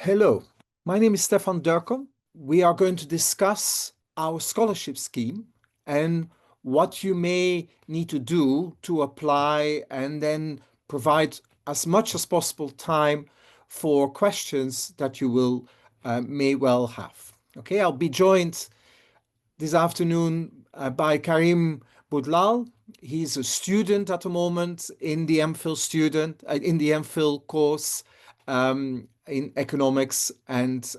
Hello, my name is Stefan Dercon. We are going to discuss our scholarship scheme and what you may need to do to apply, and then provide as much as possible time for questions that you will may well have. Okay, I'll be joined this afternoon by Karim Boudlal. He's a student at the moment in the MPhil course in economics, and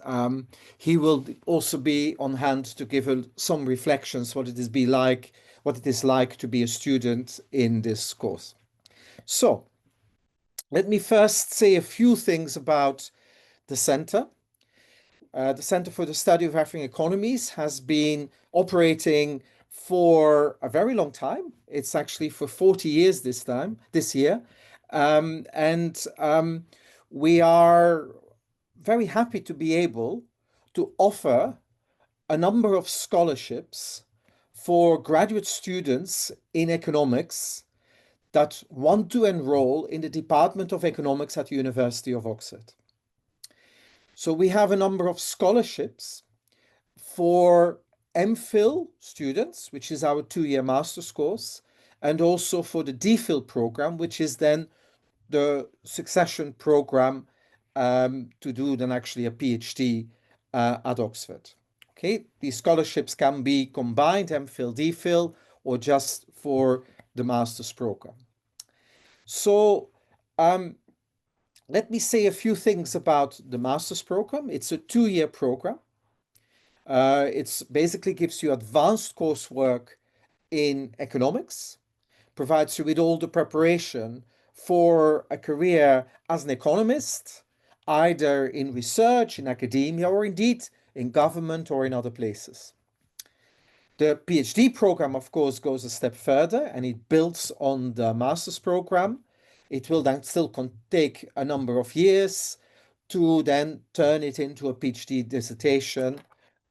he will also be on hand to give some reflections what it is like to be a student in this course. So let me first say a few things about the center. The Center for the Study of African Economies has been operating for a very long time. It's actually for 40 years this year. We are very happy to be able to offer a number of scholarships for graduate students in economics that want to enroll in the Department of Economics at the University of Oxford. So we have a number of scholarships for MPhil students, which is our 2-year master's course, and also for the DPhil program, which is then the succession program to do then actually a PhD at Oxford. Okay, these scholarships can be combined, MPhil-DPhil, or just for the master's program. So let me say a few things about the master's program. It's a 2-year program. It basically gives you advanced coursework in economics, provides you with all the preparation for a career as an economist, either in research, in academia, or indeed in government or in other places. The PhD program, of course, goes a step further, and it builds on the master's program. It will then still take a number of years to then turn it into a PhD dissertation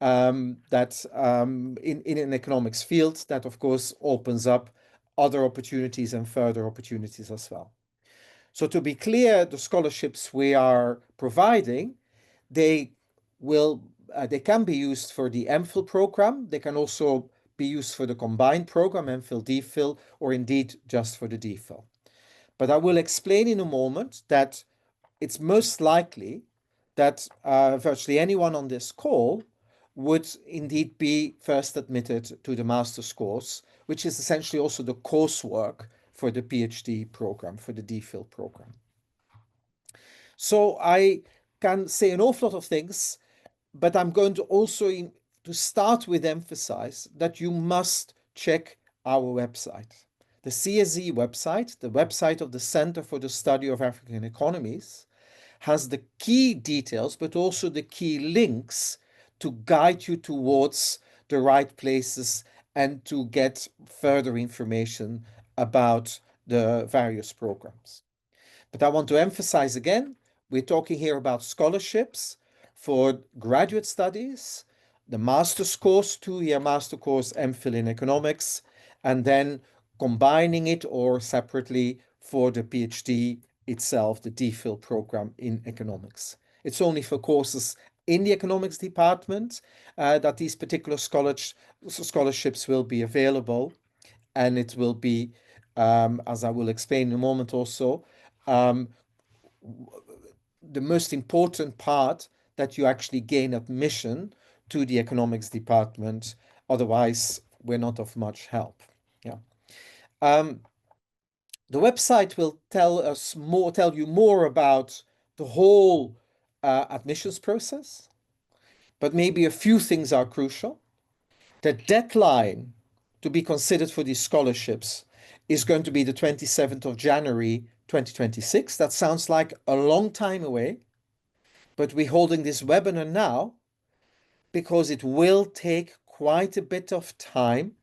in an economics field that, of course, opens up other opportunities and further opportunities as well. So to be clear, the scholarships we are providing, they can be used for the MPhil program. They can also be used for the combined program, MPhil-DPhil, or indeed just for the DPhil. But I will explain in a moment that it's most likely that virtually anyone on this call would indeed be first admitted to the master's course, which is essentially also the coursework for the PhD program, for the DPhil program. So I can say an awful lot of things, but I'm going to also to start with emphasize that you must check our website. The CSAE website, the website of the Center for the Study of African Economies, has the key details, but also the key links to guide you towards the right places and to get further information about the various programs. But I want to emphasize again, we're talking here about scholarships for graduate studies, the master's course, 2-year master course, MPhil in economics, and then combining it or separately for the PhD itself, the DPhil program in economics. It's only for courses in the economics department that these particular scholarships will be available, and it will be, as I will explain in a moment also, the most important part that you actually gain admission to the economics department. Otherwise, we're not of much help. Yeah. The website will tell you more about the whole admissions process, but maybe a few things are crucial. The deadline to be considered for these scholarships is going to be the 27th of January 2026. That sounds like a long time away, but we're holding this webinar now because it will take quite a bit of time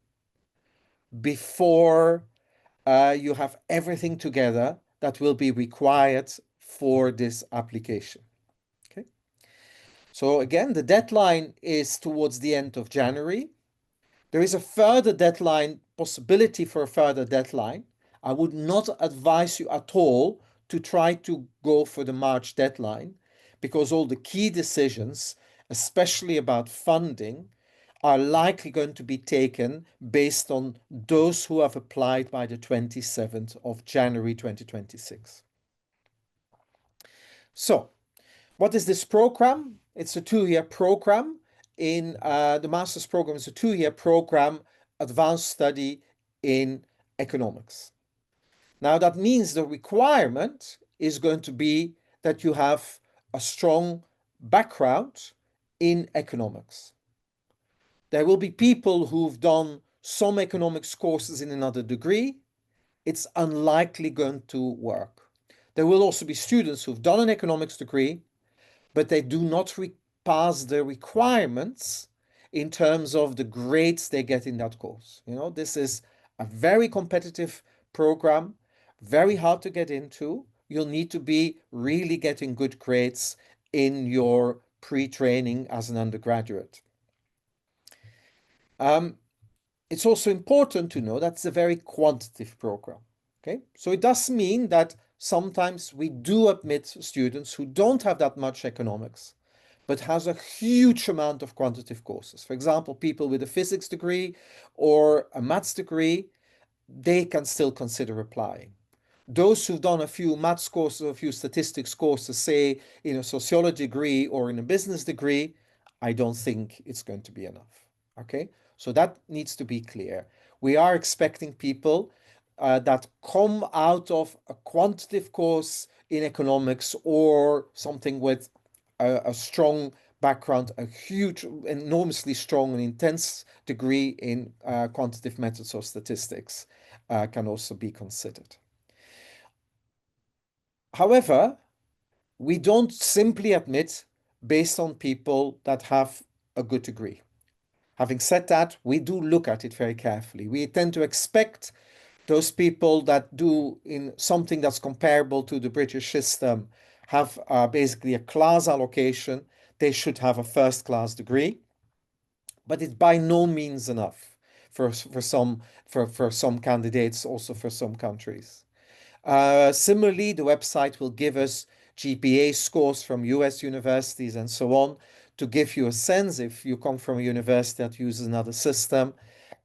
before you have everything together that will be required for this application. Okay. So again, the deadline is towards the end of January. There is a further deadline, possibility for a further deadline. I would not advise you at all to try to go for the March deadline, because all the key decisions, especially about funding, are likely going to be taken based on those who have applied by the 27th of January 2026. So, what is this program? It's a 2-year program. In the master's program is a 2-year program, advanced study in economics. Now, that means the requirement is going to be that you have a strong background in economics. There will be people who've done some economics courses in another degree. It's unlikely going to work. There will also be students who've done an economics degree, but they do not pass the requirements in terms of the grades they get in that course. You know, this is a very competitive program, very hard to get into. You'll need to be really getting good grades in your pre-training as an undergraduate. It's also important to know that's a very quantitative program. Okay, so it does mean that sometimes we do admit students who don't have that much economics, but has a huge amount of quantitative courses. For example, people with a physics degree or a maths degree, they can still consider applying. Those who've done a few maths courses, a few statistics courses, say in a sociology degree or in a business degree, I don't think it's going to be enough. Okay, so that needs to be clear. We are expecting people that come out of a quantitative course in economics or something with a strong background, a huge, enormously strong and intense degree in quantitative methods or statistics can also be considered. However, we don't simply admit based on people that have a good degree. Having said that, we do look at it very carefully. We tend to expect those people that do in something that's comparable to the British system have basically a class allocation. They should have a first-class degree, but it's by no means enough for some candidates, also for some countries. Similarly, the website will give us GPA scores from US universities and so on to give you a sense. If you come from a university that uses another system,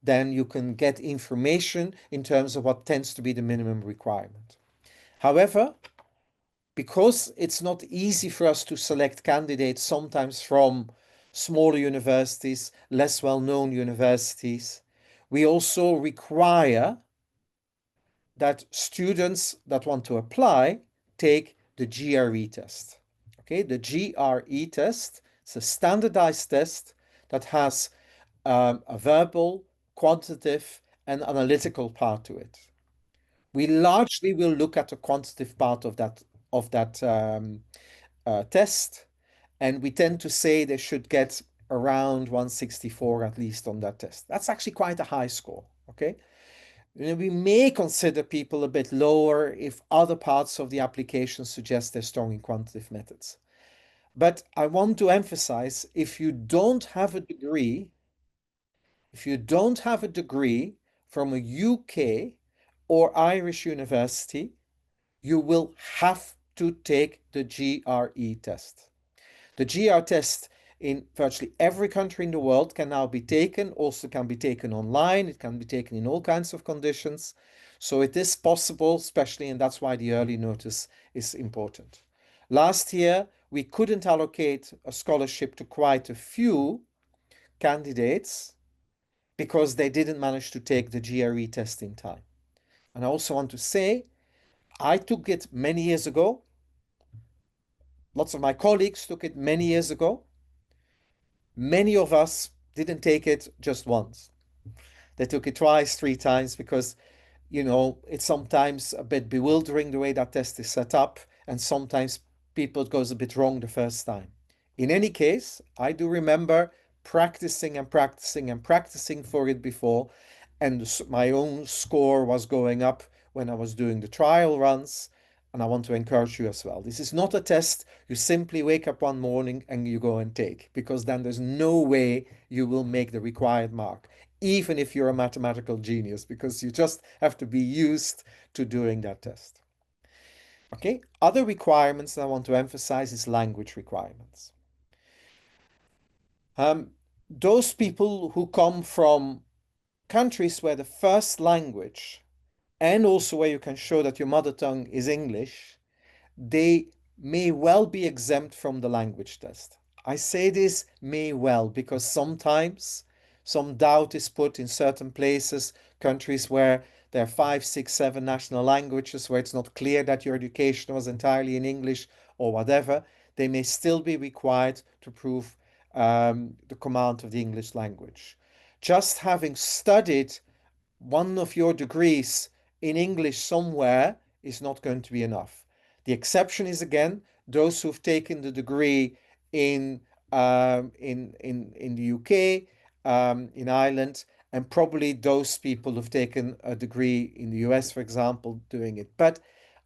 then you can get information in terms of what tends to be the minimum requirement. However, because it's not easy for us to select candidates sometimes from smaller universities, less well-known universities, we also require that students that want to apply take the GRE test. Okay, the GRE test is a standardized test that has a verbal, quantitative, and analytical part to it. We largely will look at the quantitative part of that test, and we tend to say they should get around 164 at least on that test. That's actually quite a high score. Okay. We may consider people a bit lower if other parts of the application suggest they're strong in quantitative methods. But I want to emphasize, if you don't have a degree from a UK or Irish university, you will have to take the GRE test. The GR test in virtually every country in the world can now be taken, also can be taken online, it can be taken in all kinds of conditions. So it is possible, especially, and that's why the early notice is important. Last year, we couldn't allocate a scholarship to quite a few candidates because they didn't manage to take the GRE test in time. And I also want to say, I took it many years ago. Lots of my colleagues took it many years ago. Many of us didn't take it just once. They took it twice, 3 times, because, you know, it's sometimes a bit bewildering the way that test is set up, and sometimes people it goes a bit wrong the first time. In any case, I do remember practicing and practicing and practicing for it before, and my own score was going up when I was doing the trial runs. And I want to encourage you as well. This is not a test you simply wake up one morning and you go and take, because then there's no way you will make the required mark, even if you're a mathematical genius, because you just have to be used to doing that test. Okay, other requirements that I want to emphasize is language requirements. Those people who come from countries where the first language and also where you can show that your mother tongue is English, they may well be exempt from the language test. I say this may well because sometimes some doubt is put in certain places, countries where there are five, six, seven national languages, where it's not clear that your education was entirely in English or whatever. They may still be required to prove the command of the English language. Just having studied one of your degrees in English somewhere is not going to be enough. The exception is again those who've taken the degree in in the UK, in Ireland, and probably those people who've taken a degree in the US, for example, doing it. But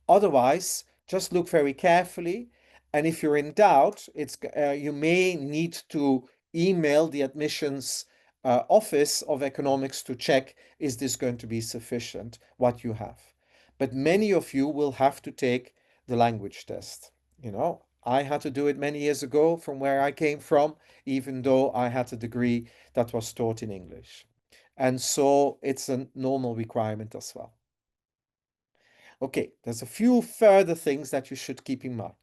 otherwise, just look very carefully. And if you're in doubt, you may need to email the admissions office of economics to check, is this going to be sufficient, what you have. But many of you will have to take the language test. You know, I had to do it many years ago from where I came from, even though I had a degree that was taught in English. And so it's a normal requirement as well. Okay, there's a few further things that you should keep in mind.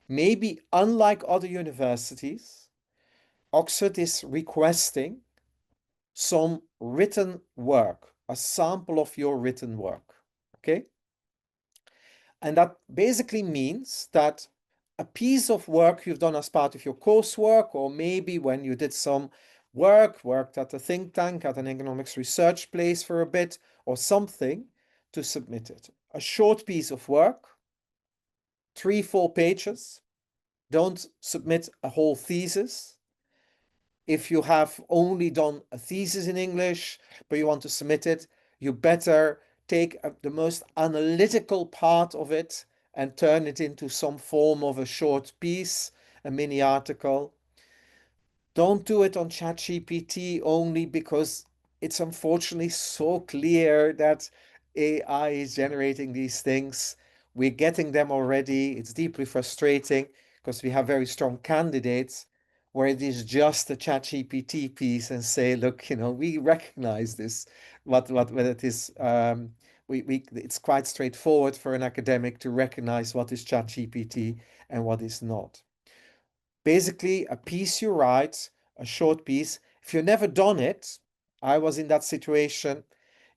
Maybe unlike other universities, Oxford is requesting some written work, a sample of your written work. Okay? And that basically means that a piece of work you've done as part of your coursework, or maybe when you did some worked at a think tank, at an economics research place for a bit, or something, to submit it. A short piece of work, 3, 4 pages. Don't submit a whole thesis. If you have only done a thesis in English, but you want to submit it, you better take the most analytical part of it and turn it into some form of a short piece, a mini article. Don't do it on ChatGPT only because it's unfortunately so clear that AI is generating these things. We're getting them already. It's deeply frustrating because we have very strong candidates where it is just a ChatGPT piece and say, look, we recognize this. What it is. It's quite straightforward for an academic to recognize what is ChatGPT and what is not. Basically, a piece you write, a short piece. If you've never done it, I was in that situation,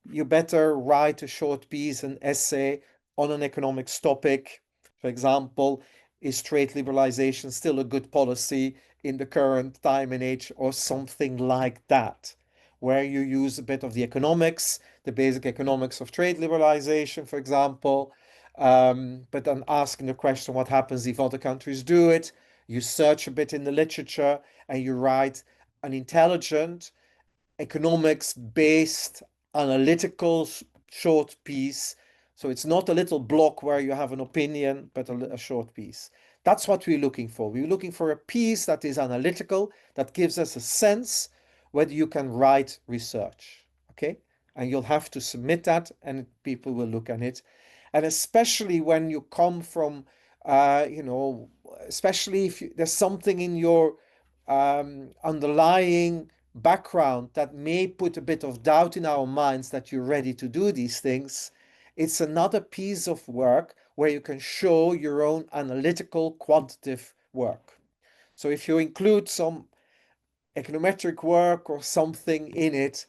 you better write a short piece, an essay on an economics topic. For example, is trade liberalization still a good policy in the current time and age, or something like that, where you use a bit of the economics, the basic economics of trade liberalization, for example, but then asking the question, what happens if other countries do it? You search a bit in the literature and you write an intelligent, economics-based, analytical short piece. So it's not a little block where you have an opinion, but a short piece. That's what we're looking for. We're looking for a piece that is analytical, that gives us a sense whether you can write research. Okay? And you'll have to submit that and people will look at it. And especially when you come from, especially if there's something in your underlying background that may put a bit of doubt in our minds that you're ready to do these things, it's another piece of work where you can show your own analytical quantitative work. So if you include some econometric work or something in it,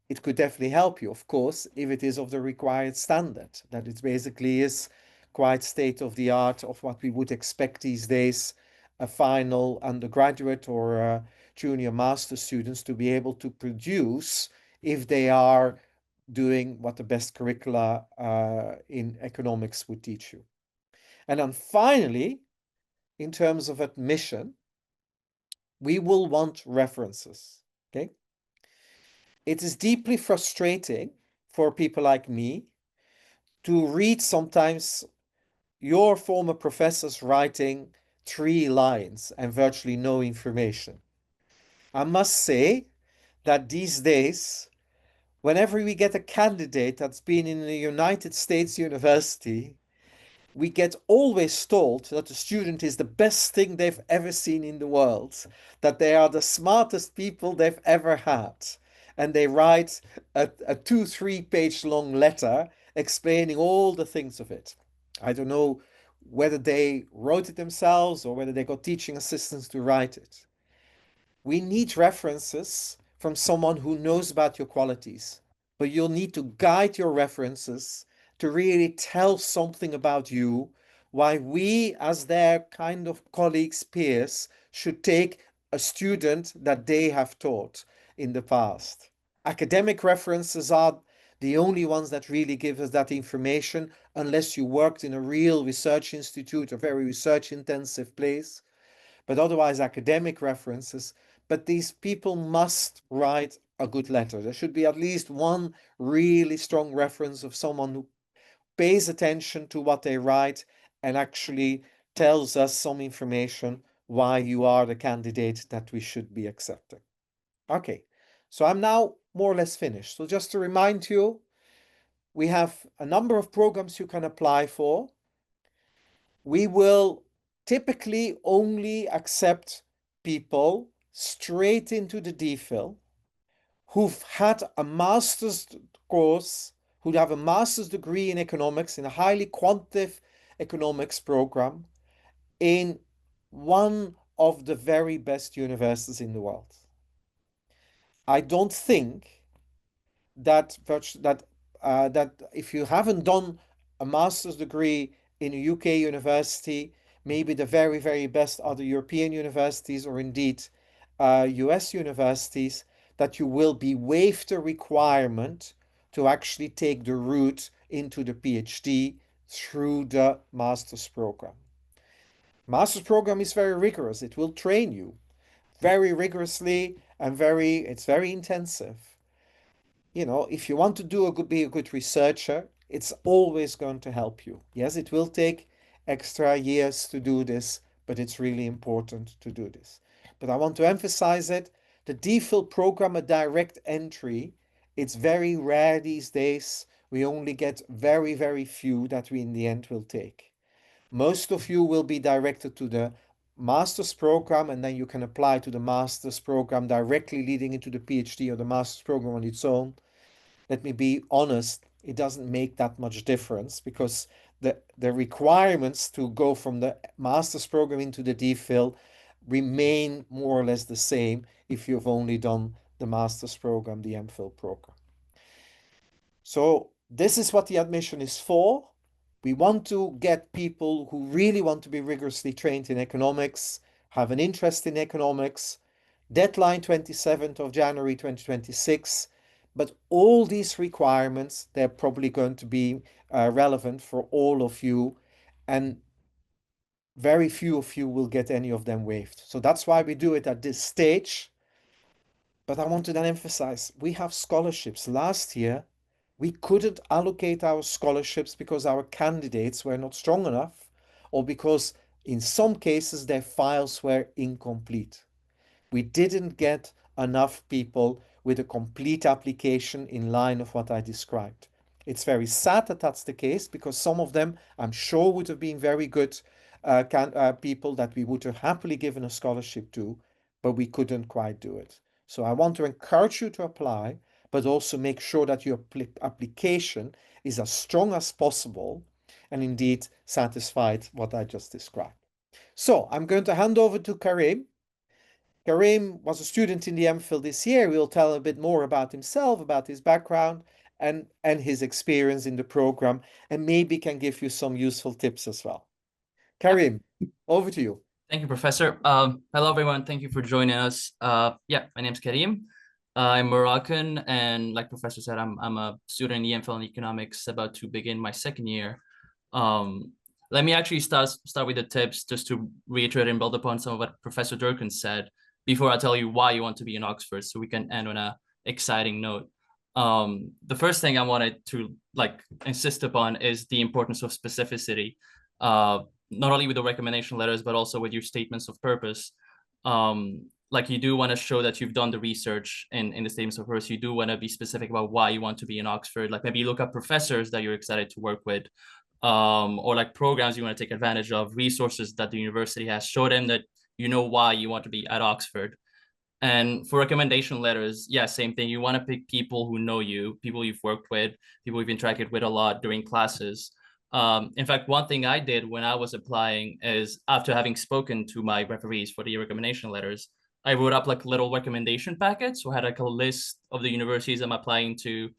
it could definitely help you, of course, if it is of the required standard, that it basically is quite state of the art of what we would expect these days, a final undergraduate or junior master students to be able to produce if they are doing what the best curricula in economics would teach you. And then finally, in terms of admission, we will want references. Okay. It is deeply frustrating for people like me to read sometimes your former professors writing 3 lines and virtually no information. I must say that these days, whenever we get a candidate that's been in a United States university, we get always told that the student is the best thing they've ever seen in the world, that they are the smartest people they've ever had. And they write a 2-3 page long letter explaining all the things of it. I don't know whether they wrote it themselves or whether they got teaching assistants to write it. We need references from someone who knows about your qualities, but you'll need to guide your references to really tell something about you, why we, as their kind of colleagues, peers, should take a student that they have taught in the past. Academic references are the only ones that really give us that information, unless you worked in a real research institute, a very research intensive place, but otherwise academic references. But these people must write a good letter. There should be at least one really strong reference of someone who pays attention to what they write and actually tells us some information why you are the candidate that we should be accepting. Okay, so I'm now more or less finished. So just to remind you, we have a number of programs you can apply for. We will typically only accept people straight into the DPhil who've had a master's course, who have a master's degree in economics, in a highly quantitative economics program in one of the very best universities in the world. I don't think that if you haven't done a master's degree in a UK university, maybe the very, very best other European universities or indeed US universities, that you will be waived the requirement to actually take the route into the PhD through the master's program. Master's program is very rigorous. It will train you very rigorously and it's very intensive. You know, if you want to be a good researcher, it's always going to help you. Yes, it will take extra years to do this, but it's really important to do this. But I want to emphasize it. The DPhil program, a direct entry, it's very rare these days. We only get very, very few that we in the end will take. Most of you will be directed to the master's program, and then you can apply to the master's program directly leading into the PhD or the master's program on its own. Let me be honest, it doesn't make that much difference because the requirements to go from the master's program into the DPhil remain more or less the same if you've only done the master's program, the MPhil program. So this is what the admission is for. We want to get people who really want to be rigorously trained in economics, have an interest in economics. Deadline 27th of January 2026. But all these requirements, they're probably going to be relevant for all of you, and very few of you will get any of them waived. So that's why we do it at this stage. But I want to then emphasize, we have scholarships. Last year, we couldn't allocate our scholarships because our candidates were not strong enough, or because in some cases their files were incomplete. We didn't get enough people with a complete application in line of what I described. It's very sad that that's the case because some of them, I'm sure, would have been very good people that we would have happily given a scholarship to, but we couldn't quite do it. So I want to encourage you to apply, but also make sure that your application is as strong as possible and indeed satisfied what I just described. So I'm going to hand over to Karim. Karim was a student in the MPhil this year. He'll tell a bit more about himself, about his background, and his experience in the program, and maybe can give you some useful tips as well. Karim, over to you. Thank you, Professor. Hello, everyone. Thank you for joining us. Yeah, my name's Karim. I'm Moroccan, and like Professor said, I'm a student in the MPhil in economics, about to begin my second year. Let me actually start with the tips, just to reiterate and build upon some of what Professor Dercon said before I tell you why you want to be in Oxford, so we can end on a exciting note. The first thing I wanted to insist upon is the importance of specificity, not only with the recommendation letters, but also with your statements of purpose. You do want to show that you've done the research in the statements of purpose. You do want to be specific about why you want to be in Oxford. Like maybe you look up professors that you're excited to work with. or like programs you want to take advantage of, resources that the university has. Show them that you know why you want to be at Oxford. And for recommendation letters, yeah, same thing. You want to pick people who know you, people you've worked with, people you've interacted with a lot during classes. In fact, one thing I did when I was applying is, after having spoken to my referees for the recommendation letters, I wrote up like little recommendation packets. So I had like a list of the universities I'm applying to,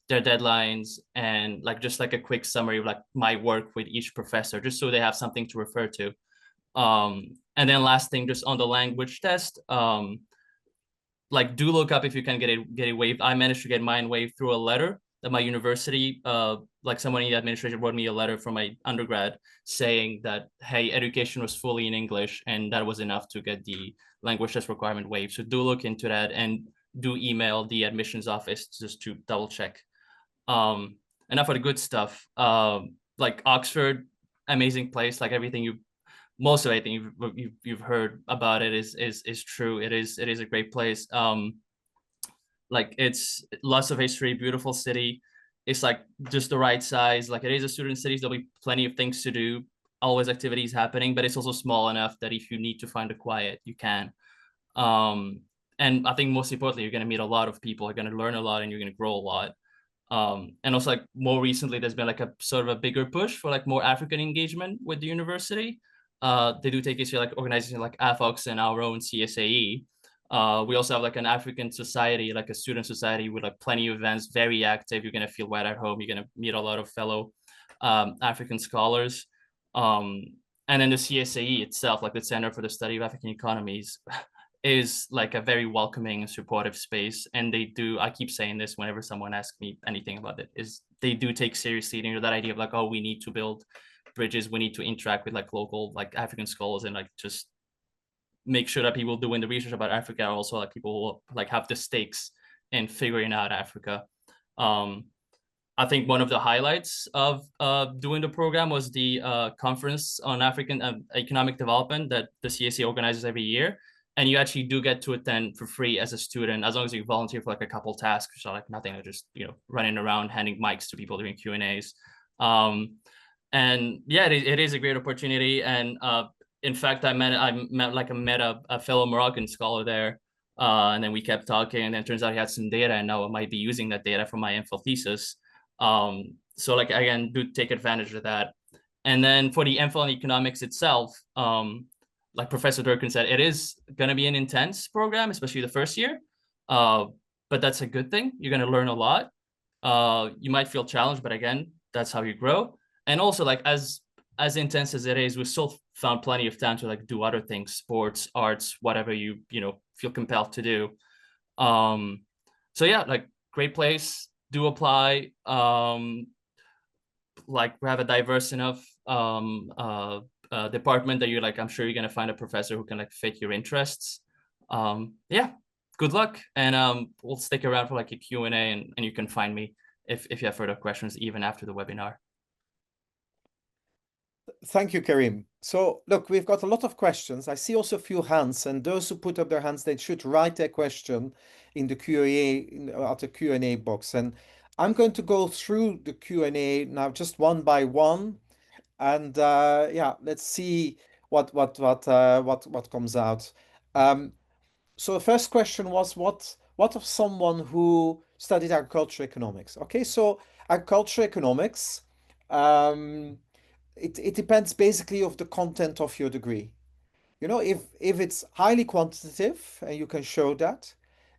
their deadlines, and like just like a quick summary of like my work with each professor, just so they have something to refer to. And then last thing, just on the language test, like do look up if you can get it waived. I managed to get mine waived through a letter that my university, like someone in the administration wrote me a letter from my undergrad saying that, hey, education was fully in English, and that was enough to get the language test requirement waived. So do look into that, and do email the admissions office just to double check. Enough of the good stuff. Like Oxford, amazing place. Like everything you, most of everything you've heard about it is true. It is a great place. Like it's lots of history, beautiful city. It's like just the right size. Like it is a student city, so there'll be plenty of things to do, always activities happening, but it's also small enough that if you need to find a quiet, you can. Um, and I think most importantly, you're going to meet a lot of people, you're going to learn a lot, and you're going to grow a lot. And also like more recently, there's been like a sort of a bigger push for like more African engagement with the university. They do take issue like organizations like AFOX and our own CSAE. We also have like an African society, like a student society with like plenty of events, very active. You're gonna feel right at home. You're gonna meet a lot of fellow African scholars. Um, and then the CSAE itself, like the Center for the Study of African Economies, is like a very welcoming and supportive space. And they do, I keep saying this whenever someone asks me anything about it, is they do take seriously, you know, that idea of like, oh, we need to build bridges, we need to interact with like local like African scholars, and like just make sure that people doing the research about Africa are also like people who like have the stakes in figuring out Africa. Um, I think one of the highlights of doing the program was the conference on African economic development that the CSA organizes every year. And you actually do get to attend for free as a student, as long as you volunteer for like a couple tasks, so like nothing, just, you know, running around handing mics to people doing Q&As. And yeah, it is a great opportunity. And in fact, I met a fellow Moroccan scholar there, and then we kept talking, and then it turns out he had some data, and now I might be using that data for my MPhil thesis. So like again, do take advantage of that. And then for the MPhil in economics itself, like Professor Dercon said, it is going to be an intense program, especially the first year. But that's a good thing. You're going to learn a lot. You might feel challenged, but again, that's how you grow. And also, like as intense as it is, we still found plenty of time to like do other things, sports, arts, whatever you know feel compelled to do. So yeah, like great place. Do apply. Like we have a diverse enough department that you're like, I'm sure you're gonna find a professor who can like fit your interests. Yeah, good luck, and we'll stick around for like a Q&A, and you can find me if you have further questions even after the webinar. Thank you, Karim. So look, we've got a lot of questions. I see also a few hands, and those who put up their hands, they should write their question in the Q&A at the Q&A box. And I'm going to go through the Q&A now just one by one. And yeah, let's see what comes out. So the first question was what of someone who studied agriculture economics? Okay, so agriculture economics, um, it depends basically of the content of your degree. You know, if it's highly quantitative and you can show that,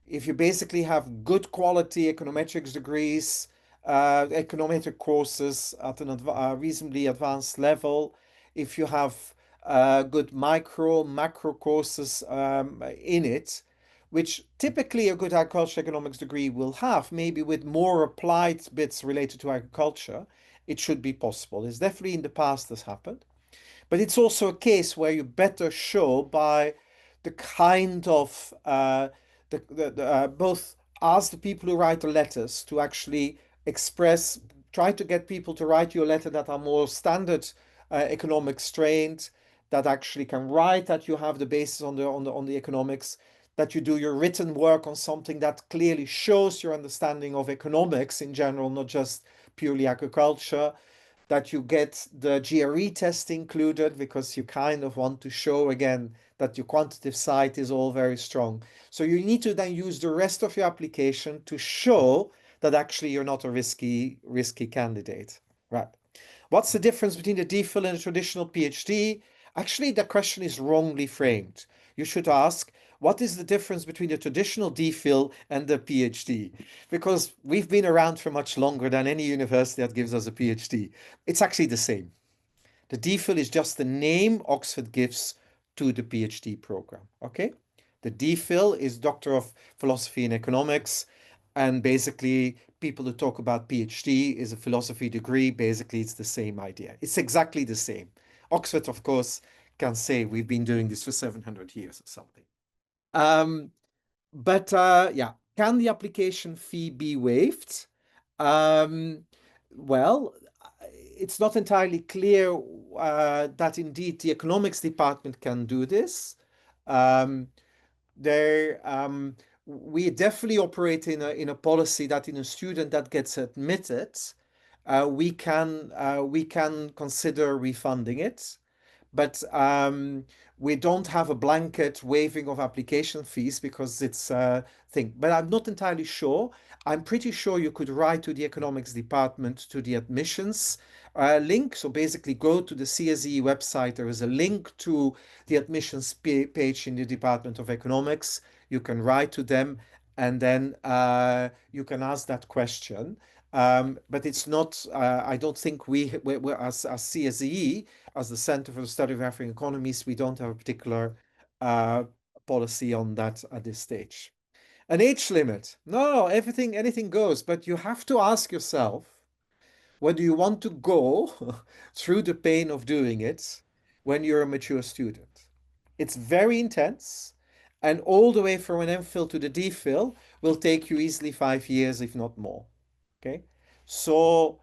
if you basically have good quality econometrics degrees, econometric courses at a reasonably advanced level, if you have good macro courses in it, which typically a good agriculture economics degree will have, maybe with more applied bits related to agriculture, it should be possible. It's definitely in the past has happened. But it's also a case where you better show by the kind of both ask the people who write the letters to actually express, try to get people to write you a letter that are more standard economics trained, that actually can write, that you have the basis on the economics, that you do your written work on something that clearly shows your understanding of economics in general, not just purely agriculture. that you get the GRE test included because you kind of want to show again that your quantitative side is all very strong. So you need to then use the rest of your application to show that actually you're not a risky candidate. Right. What's the difference between the DPhil and a traditional PhD? Actually, the question is wrongly framed. You should ask, what is the difference between the traditional DPhil and the PhD? Because we've been around for much longer than any university that gives us a PhD. It's actually the same. The DPhil is just the name Oxford gives to the PhD program. Okay? The DPhil is Doctor of Philosophy in Economics, and basically people who talk about PhD is a philosophy degree. Basically, it's the same idea. It's exactly the same. Oxford, of course, can say we've been doing this for 700 years or something. Um, but yeah, can the application fee be waived? Um, well, it's not entirely clear that indeed the economics department can do this. Um, there, we definitely operate in a policy that in a student that gets admitted, we can consider refunding it, but we don't have a blanket waiving of application fees because it's a thing. But I'm not entirely sure. I'm pretty sure you could write to the economics department to the admissions link. So basically go to the CSAE website. There is a link to the admissions page in the Department of Economics. You can write to them and then you can ask that question. But it's not, I don't think we're, as CSAE, as the Center for the Study of African Economies, we don't have a particular uh, policy on that at this stage. An age limit. No, anything goes, but you have to ask yourself whether you want to go through the pain of doing it when you're a mature student. It's very intense, and all the way from an MPhil to the DPhil will take you easily 5 years, if not more. Okay, so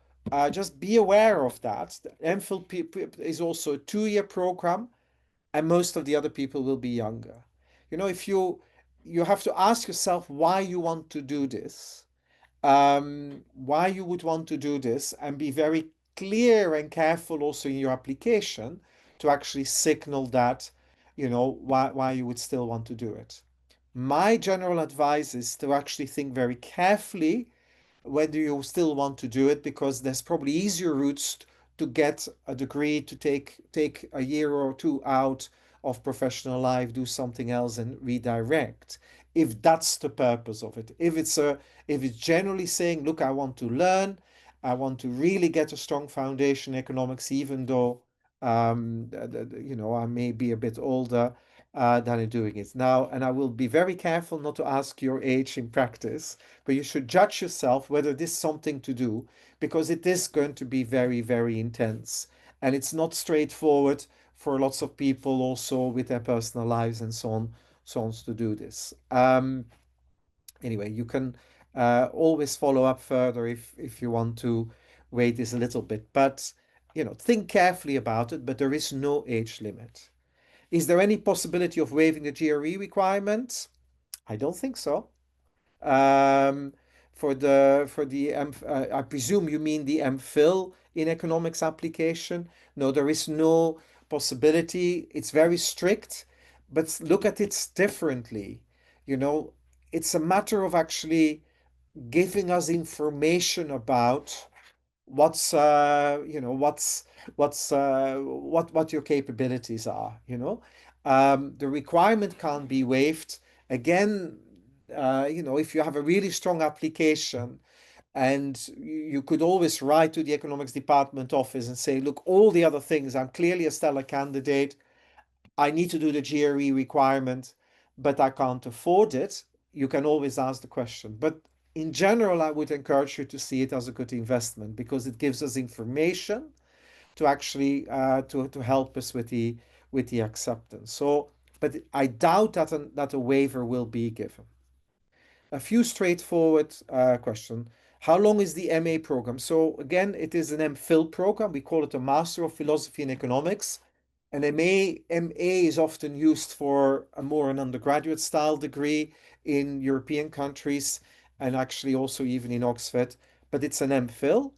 just be aware of that. The MPhil is also a 2-year program, and most of the other people will be younger. You know, if you have to ask yourself why you want to do this, why you would want to do this, and be very clear and careful also in your application to actually signal that, you know, why you would still want to do it. My general advice is to actually think very carefully whether you still want to do it, because there's probably easier routes to get a degree, to take a year or two out of professional life, do something else and redirect, if that's the purpose of it. If it's generally saying, look, I want to learn, I want to really get a strong foundation in economics, even though you know, I may be a bit older than in doing it now. And I will be very careful not to ask your age in practice, but you should judge yourself whether this is something to do, because it is going to be very, very intense. And it's not straightforward for lots of people also with their personal lives and so on to do this. Anyway, you can always follow up further if you want to wait this a little bit, but you know, think carefully about it, but there is no age limit. Is there any possibility of waiving the GRE requirement? I don't think so. Um, I presume you mean the MPhil in economics application. No, there is no possibility. It's very strict, but look at it differently. You know, it's a matter of actually giving us information about what's you know what your capabilities are, you know. The requirement can't be waived. Again, you know, if you have a really strong application, and you could always write to the economics department office and say, look, all the other things, I'm clearly a stellar candidate, I need to do the GRE requirement, but I can't afford it. You can always ask the question. But in general, I would encourage you to see it as a good investment, because it gives us information to actually to help us with the acceptance. So, but I doubt that a waiver will be given. A few straightforward questions. How long is the MA program? So again, it is an MPhil program. We call it a Master of Philosophy and Economics. An MA is often used for an undergraduate style degree in European countries, and actually also even in Oxford, but it's an MPhil.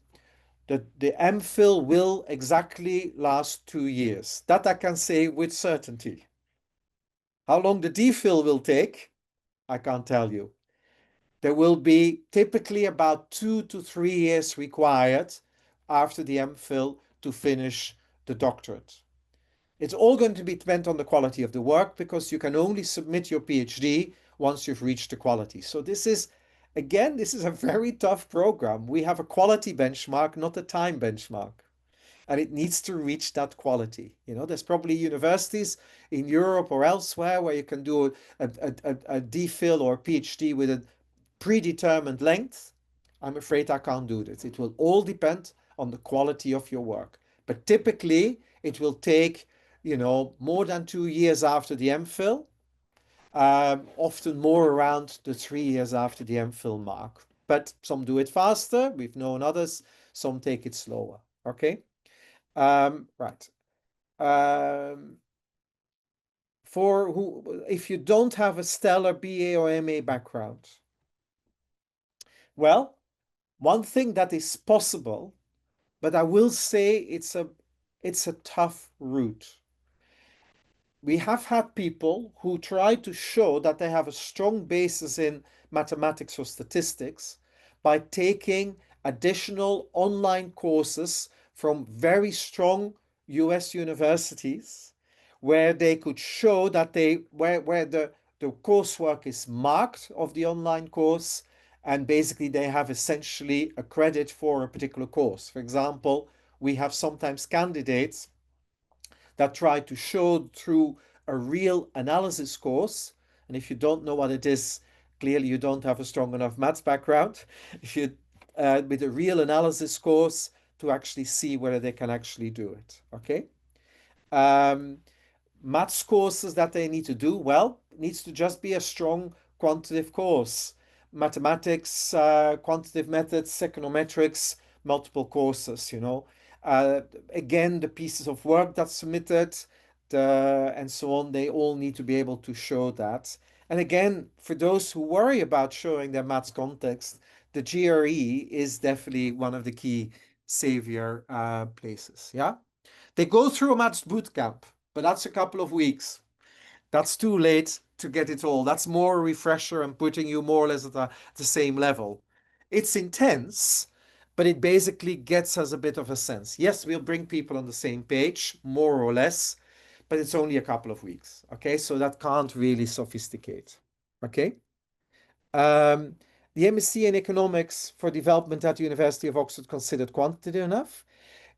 The MPhil will exactly last 2 years. That I can say with certainty. How long the DPhil will take, I can't tell you. There will be typically about 2 to 3 years required after the MPhil to finish the doctorate. It's all going to be depend on the quality of the work because you can only submit your PhD once you've reached the quality. So this is, again, this is a very tough program. We have a quality benchmark, not a time benchmark. And it needs to reach that quality. You know, there's probably universities in Europe or elsewhere where you can do a DPhil or a PhD with a predetermined length. I'm afraid I can't do this. It will all depend on the quality of your work. But typically, it will take, more than 2 years after the MPhil, often more around the 3 years after the MPhil mark. But some do it faster. We've known others. Some take it slower. Okay. Right. If you don't have a stellar BA or MA background, well, one thing that is possible, but I will say it's a tough route. We have had people who try to show that they have a strong basis in mathematics or statistics by taking additional online courses from very strong US universities where they could show that where the coursework is marked of the online course, and basically they have essentially a credit for a particular course. For example, we have sometimes candidates that try to show through a real analysis course. And if you don't know what it is, clearly you don't have a strong enough maths background. If you with a real analysis course to actually see whether they can actually do it. Okay. Um, Maths courses that they need to do, well, it needs to just be a strong quantitative course. Mathematics, quantitative methods, econometrics, multiple courses. Uh, Again, the pieces of work that's submitted, and so on, they all need to be able to show that. And again, for those who worry about showing their maths context, the GRE is definitely one of the key savior places. Yeah. They go through a maths boot camp, but that's a couple of weeks. That's too late to get it all. That's more a refresher and putting you more or less at the same level. It's intense, but it basically gets us a bit of a sense. Yes, we'll bring people on the same page, more or less, but it's only a couple of weeks. Okay, so that can't really sophisticate. Okay. Um, the MSc in Economics for Development at the University of Oxford considered quantitative enough?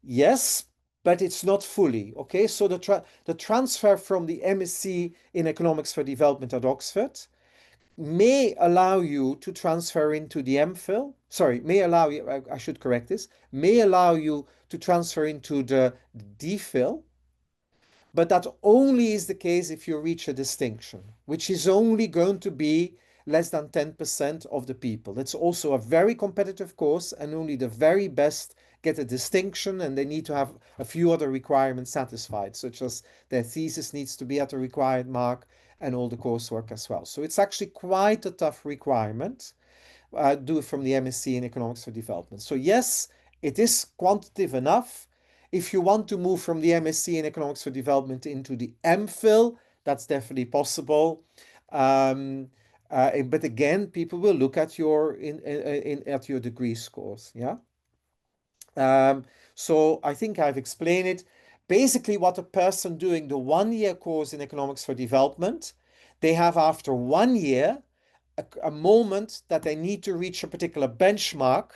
Yes, but it's not fully. Okay, so the transfer from the MSc in Economics for Development at Oxford may allow you to transfer into the MPhil. Sorry, may allow you, I should correct this, may allow you to transfer into the DPhil, but that only is the case if you reach a distinction, which is only going to be less than 10% of the people. It's also a very competitive course, and only the very best get a distinction, and they need to have a few other requirements satisfied, such as their thesis needs to be at a required mark and all the coursework as well. So it's actually quite a tough requirement. Do it from the MSc in Economics for Development. So yes, it is quantitative enough. If you want to move from the MSc in Economics for Development into the MPhil, that's definitely possible. But again, people will look at your at your degree scores. Yeah. So I think I've explained it. Basically, what a person doing the 1 year course in Economics for Development, they have after 1 year a moment that they need to reach a particular benchmark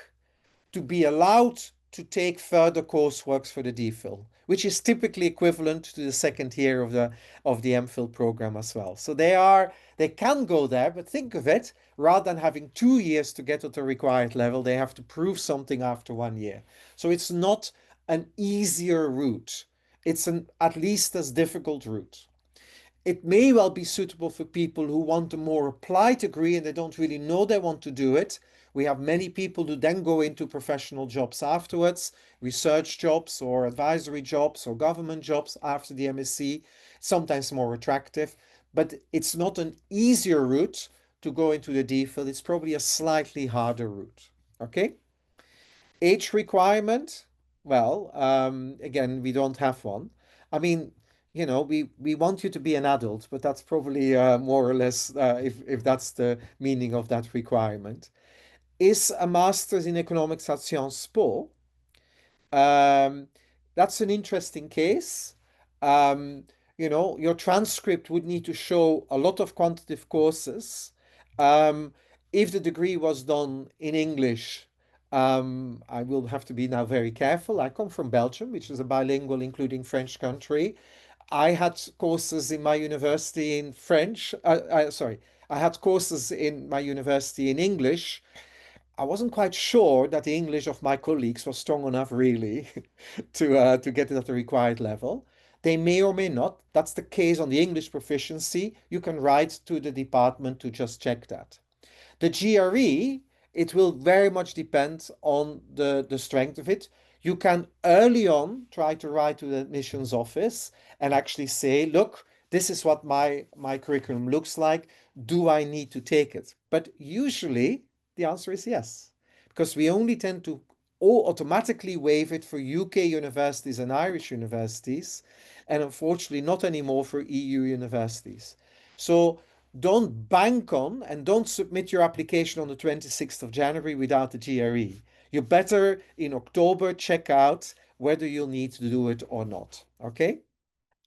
to be allowed to take further courseworks for the DPhil, which is typically equivalent to the second year of the MPhil program as well. So they can go there, but think of it, rather than having 2 years to get to the required level, they have to prove something after 1 year. So it's not an easier route. It's an at least as difficult route. It may well be suitable for people who want a more applied degree and they don't really know they want to do it. We have many people who then go into professional jobs afterwards, research jobs or advisory jobs or government jobs after the MSc, sometimes more attractive, but it's not an easier route to go into the DPhil. It's probably a slightly harder route. Okay? Age requirement? Well, again, we don't have one. I mean, we want you to be an adult, but that's probably more or less if that's the meaning of that requirement. Is a master's in economics at Sciences Po? Um, that's an interesting case. Um, your transcript would need to show a lot of quantitative courses. Um, if the degree was done in English, I will have to be now very careful. I come from Belgium, which is a bilingual, including French country. I had courses in my university in French. Sorry, I had courses in my university in English. I wasn't quite sure that the English of my colleagues was strong enough really to get it at the required level. They may or may not. That's the case on the English proficiency. You can write to the department to just check that. The GRE, it will very much depend on the strength of it. You can early on try to write to the admissions office and actually say, look, this is what my curriculum looks like. Do I need to take it? But usually the answer is yes, because we only tend to automatically waive it for UK universities and Irish universities, and unfortunately not anymore for EU universities. So don't bank on and don't submit your application on the 26th of January without the GRE. You better in October check out whether you'll need to do it or not. Okay?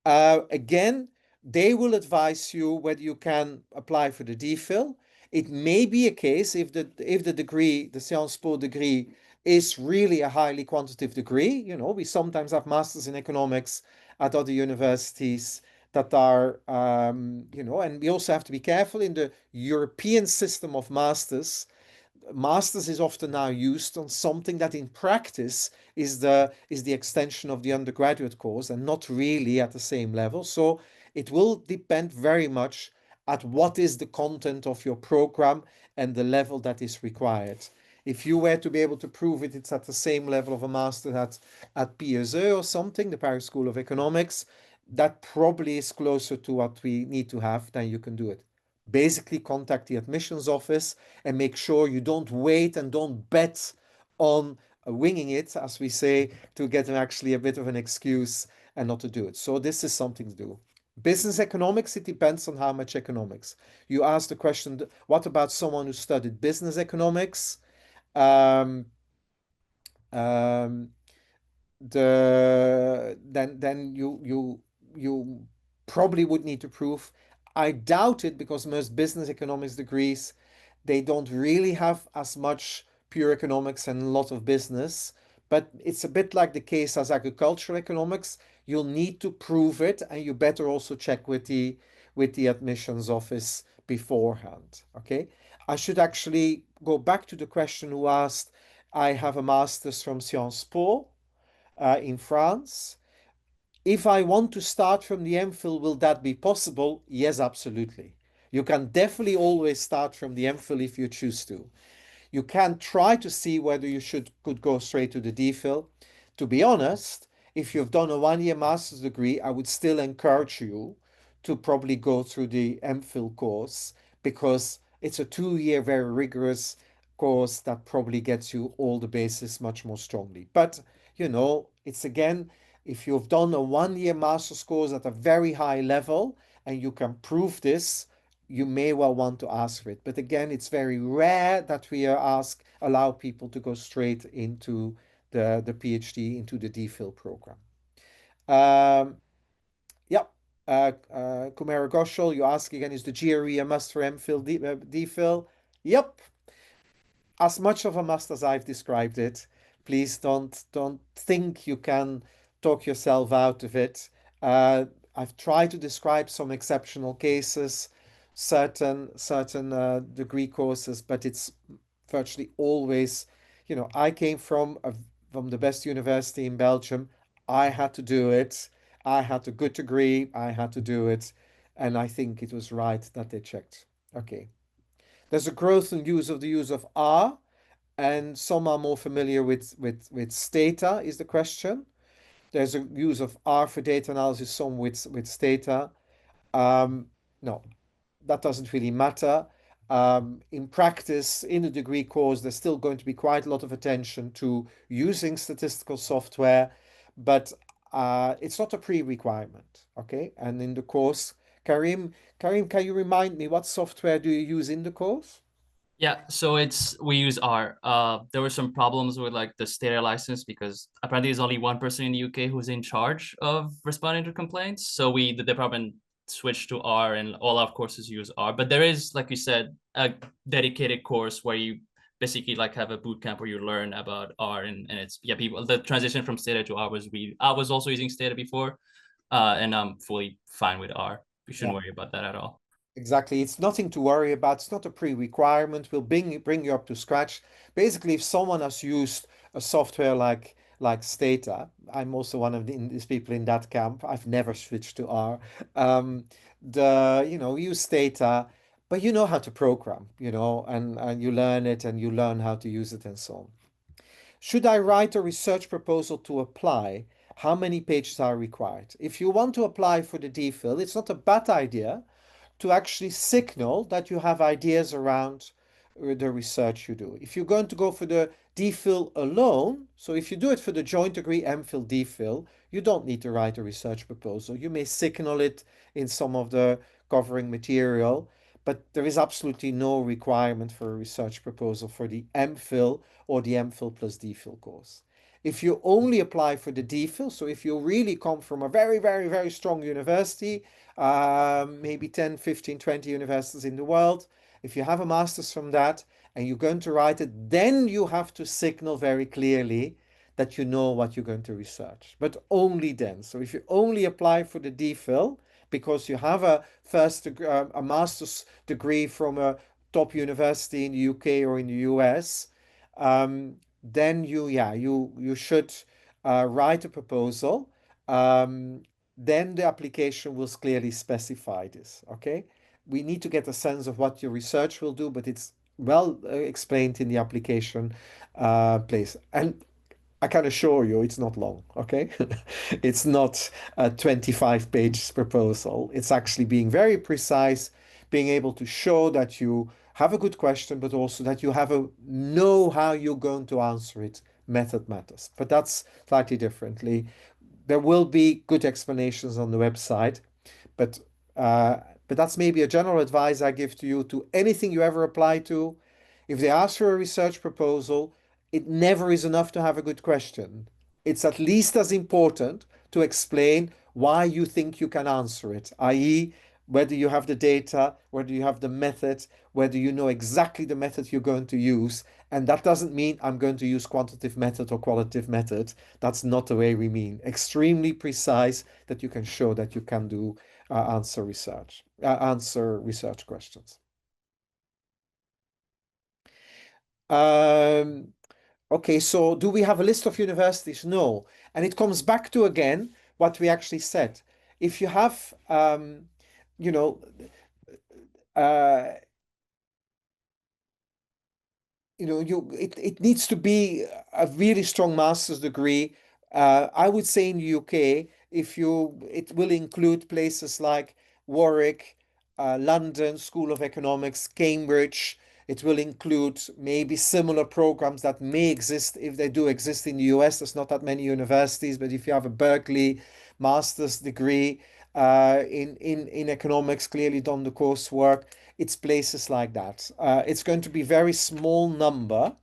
Again, they will advise you whether you can apply for the DPhil. It may be a case if the degree, the Sciences Po degree, is really a highly quantitative degree. We sometimes have masters in economics at other universities that are, and we also have to be careful in the European system of masters is often now used on something that in practice is the extension of the undergraduate course and not really at the same level. So it will depend very much at what is the content of your program and the level that is required. If you were to be able to prove it, it's at the same level of a master at PSE or something, the Paris School of Economics, that probably is closer to what we need to have, then you can do it. Basically, contact the admissions office and make sure you don't wait and don't bet on winging it, as we say, to get actually a bit of an excuse and not to do it. So this is something to do. Business economics, it depends on how much economics. You asked the question, what about someone who studied business economics? Um, um, then you probably would need to prove. I doubt it because most business economics degrees they don't really have as much pure economics and a lot of business. But it's a bit like the case as agricultural economics. You'll need to prove it, and you better also check with the admissions office beforehand. Okay. I should actually go back to the question who asked. I have a master's from Sciences Po in France. If I want to start from the MPhil, will that be possible? Yes, absolutely. You can definitely always start from the MPhil if you choose to. You can try to see whether you could go straight to the DPhil. To be honest, if you've done a 1-year master's degree, I would still encourage you to probably go through the MPhil course because it's a 2-year very rigorous course that probably gets you all the bases much more strongly. But it's again, if you've done a 1-year master's course at a very high level and you can prove this, you may well want to ask for it. But again, it's very rare that we allow people to go straight into the PhD, into the DPhil program. Um, yeah. Kumara Ghoshal, you ask again, is the GRE a must for MPhil, DPhil? Yep, as much of a must as I've described it. Please don't think you can talk yourself out of it. Uh, I've tried to describe some exceptional cases, certain degree courses, but it's virtually always, I came from the best university in Belgium. I had to do it. I had a good degree. I had to do it, and I think it was right that they checked. Okay. There's a growth and use of R, and some are more familiar with Stata is the question. There's a use of R for data analysis, some with Stata. No, that doesn't really matter. In practice, in the degree course, there's still going to be quite a lot of attention to using statistical software, but it's not a pre-requirement. Okay, and in the course, Karim, can you remind me what software do you use in the course? Yeah, so we use R. There were some problems with like the Stata license because apparently there's only one person in the UK who's in charge of responding to complaints. So the department switched to R, and all our courses use R. But there is, like you said, a dedicated course where you basically like have a boot camp where you learn about R, and it's yeah, people the transition from Stata to R was I was also using Stata before, and I'm fully fine with R. We Yeah. shouldn't worry about that at all. Exactly. It's nothing to worry about. It's not a pre-requirement. We'll bring you up to scratch. Basically, if someone has used a software like Stata, I'm also one of these people in that camp. I've never switched to R. Use Stata, but you know how to program, and you learn it and you learn how to use it and so on. Should I write a research proposal to apply? How many pages are required? If you want to apply for the DPhil, it's not a bad idea to actually signal that you have ideas around the research you do. If you're going to go for the DPhil alone, so if you do it for the joint degree MPhil-DPhil, you don't need to write a research proposal. You may signal it in some of the covering material, but there is absolutely no requirement for a research proposal for the MPhil or the MPhil plus DPhil course. If you only apply for the DPhil, so if you really come from a very, very, very strong university, maybe 10, 15, 20 universities in the world. If you have a master's from that and you're going to write it, then you have to signal very clearly that you know what you're going to research, but only then. So if you only apply for the DPhil because you have a master's degree from a top university in the UK or in the US, then you should write a proposal. Then the application will clearly specify this. Okay, we need to get a sense of what your research will do, but it's well explained in the application place. And I can assure you it's not long, okay? It's not a 25-page proposal. It's actually being very precise, being able to show that you have a good question, but also that you have a know how you're going to answer it. Method matters. But that's slightly differently. There will be good explanations on the website, but uh, but that's maybe a general advice I give to you to anything you ever apply to. If they ask for a research proposal, it never is enough to have a good question. It's at least as important to explain why you think you can answer it, i.e., whether you have the data, whether you have the method, whether you know exactly the method you're going to use. And that doesn't mean I'm going to use quantitative method or qualitative method. That's not the way we mean. Extremely precise that you can show that you can do answer research questions. Um, okay, so do we have a list of universities? No. And it comes back to again what we actually said. If you have, you know, uh, it needs to be a really strong master's degree. I would say in the UK, it will include places like Warwick, London School of Economics, Cambridge. It will include maybe similar programs that may exist if they do exist in the US. There's not that many universities, but if you have a Berkeley master's degree in economics, clearly done the coursework, it's places like that. It's going to be very small number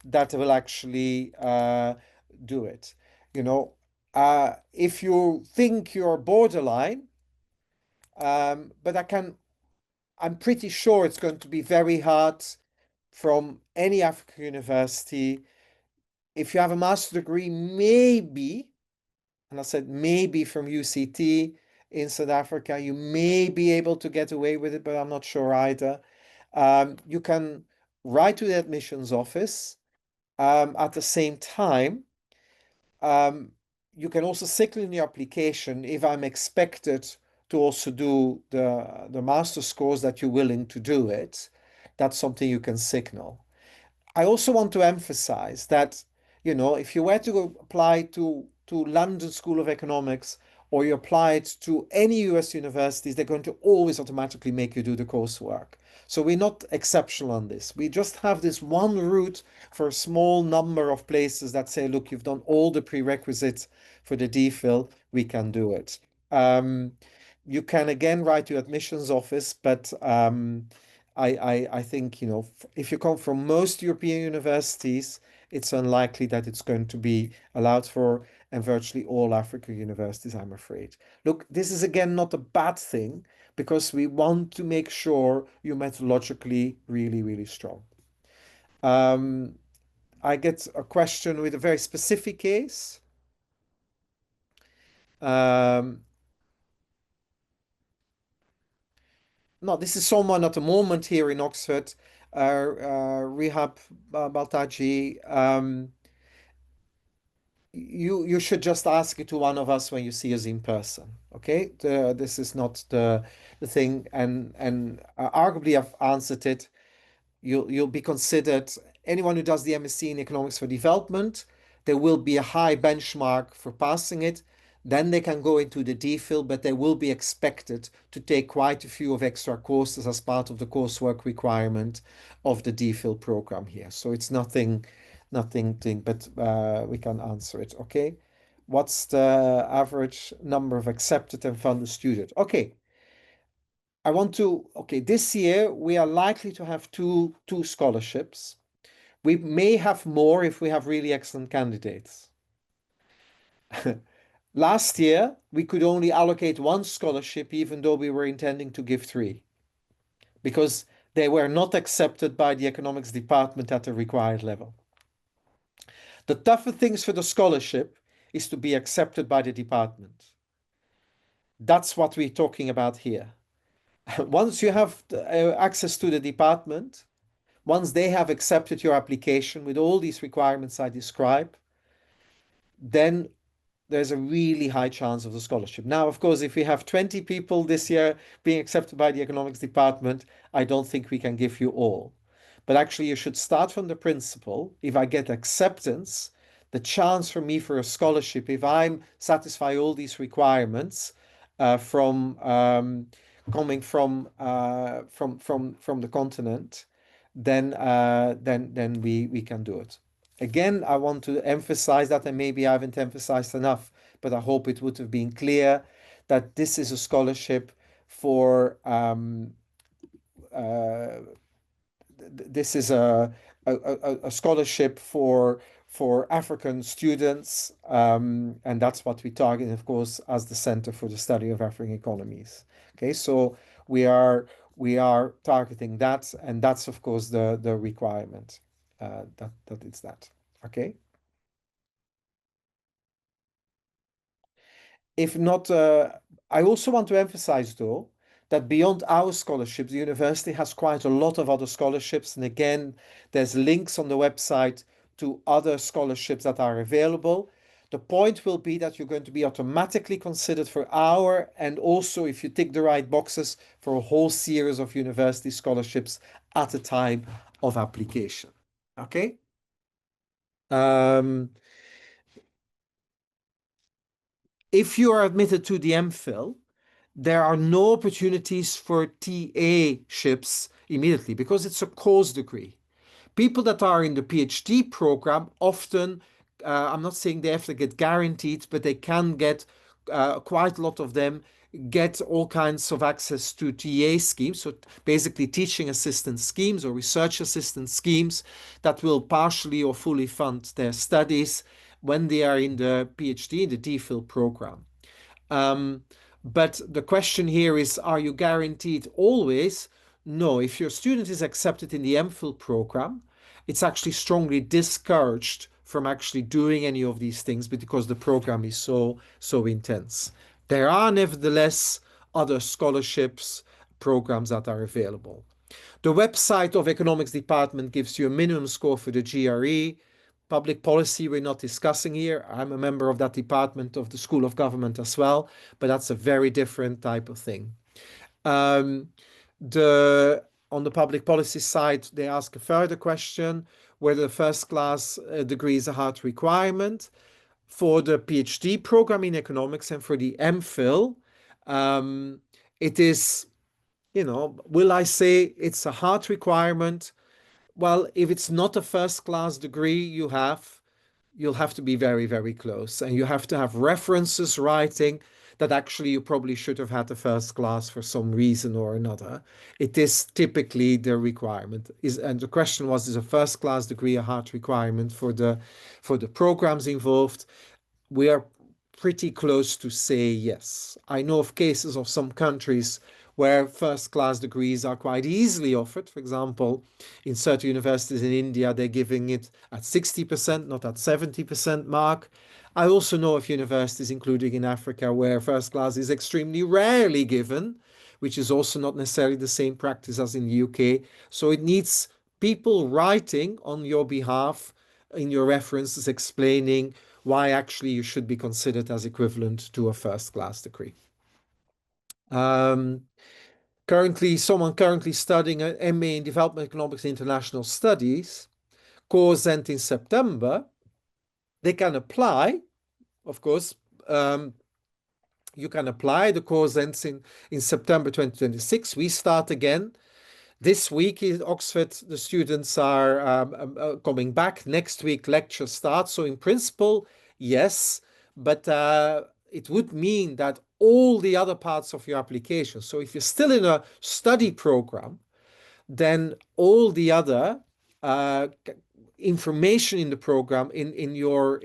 that will actually do it. You know, if you think you're borderline, but I'm pretty sure it's going to be very hard from any African university. If you have a master's degree, maybe, and I said maybe from UCT in South Africa, you may be able to get away with it, but I'm not sure either. You can write to the admissions office. At the same time, um, you can also signal in the application if I'm expected to also do the master's course that you're willing to do it. That's something you can signal. I also want to emphasize that, if you were to go apply to London School of Economics or you apply it to any US universities, they're going to always automatically make you do the coursework. So we're not exceptional on this. We just have this one route for a small number of places that say, look, you've done all the prerequisites for the DPhil, we can do it. You can again write to admissions office, but I think, you know, if you come from most European universities, it's unlikely that it's going to be allowed for, and virtually all African universities, I'm afraid. Look, this is again not a bad thing because we want to make sure you're methodologically really, really strong. I get a question with a very specific case. No, this is someone at the moment here in Oxford, Rehab Baltaji. You should just ask it to one of us when you see us in person. Okay, this is not the thing, and arguably I've answered it. You'll be considered anyone who does the MSc in Economics for Development. There will be a high benchmark for passing it. Then they can go into the DPhil, but they will be expected to take quite a few of extra courses as part of the coursework requirement of the DPhil program here. So it's nothing thing, but we can answer it. Okay. What's the average number of accepted and funded students? Okay. Okay, this year we are likely to have two scholarships. We may have more if we have really excellent candidates. Last year, we could only allocate one scholarship, even though we were intending to give three, because they were not accepted by the economics department at the required level. The tougher things for the scholarship is to be accepted by the department. That's what we're talking about here. Once you have access to the department, once they have accepted your application with all these requirements I describe, then there's a really high chance of the scholarship. Now, of course, if we have 20 people this year being accepted by the economics department, I don't think we can give you all. But actually, you should start from the principle, if I get acceptance, the chance for me for a scholarship, if I satisfy all these requirements from coming from the continent, then we can do it. Again, I want to emphasize that, and maybe I haven't emphasized enough, but I hope it would have been clear that this is a scholarship for this is a scholarship for African students, and that's what we target, of course, as the Center for the Study of African Economies. Okay, so we are targeting that, and that's of course the requirement that it's that. Okay. If not, I also want to emphasize though that beyond our scholarships, the university has quite a lot of other scholarships. And again, there's links on the website to other scholarships that are available. The point will be that you're going to be automatically considered for our, and also if you tick the right boxes, for a whole series of university scholarships at the time of application. Okay. If you are admitted to the MPhil, there are no opportunities for TA-ships immediately because it's a course degree. People that are in the PhD program often, I'm not saying they have to get guaranteed, but they can get, quite a lot of them get all kinds of access to TA schemes, so basically teaching assistant schemes or research assistant schemes that will partially or fully fund their studies when they are in the PhD, the DPhil program. But the question here is, are you guaranteed always? No, if your student is accepted in the MPhil program, it's actually strongly discouraged from actually doing any of these things because the program is so intense. There are nevertheless other scholarships programs that are available. The website of economics department gives you a minimum score for the GRE. Public policy we're not discussing here. I'm a member of that department of the School of Government as well, but that's a very different type of thing. On the public policy side, they ask a further question, whether the first class degree is a hard requirement. For the PhD program in economics and for the MPhil, it is, will I say it's a hard requirement? Well, if it's not a first-class degree you'll have to be very, very close. And you have to have references writing that actually you probably should have had the first class for some reason or another. It is typically the requirement. And the question was, is a first class degree a hard requirement for the programs involved? We are pretty close to say yes. I know of cases of some countries where first-class degrees are quite easily offered. For example, in certain universities in India, they're giving it at 60%, not at 70% mark. I also know of universities, including in Africa, where first class is extremely rarely given, which is also not necessarily the same practice as in the UK. So it needs people writing on your behalf in your references explaining why actually you should be considered as equivalent to a first-class degree. Someone currently studying an MA in Development Economics and International Studies, course end in September, they can apply, of course. You can apply. The course ends in September 2026. We start again. This week in Oxford, the students are coming back. Next week, lecture starts. So in principle, yes, but it would mean that all the other parts of your application, so if you're still in a study program, then all the other information in the program, in your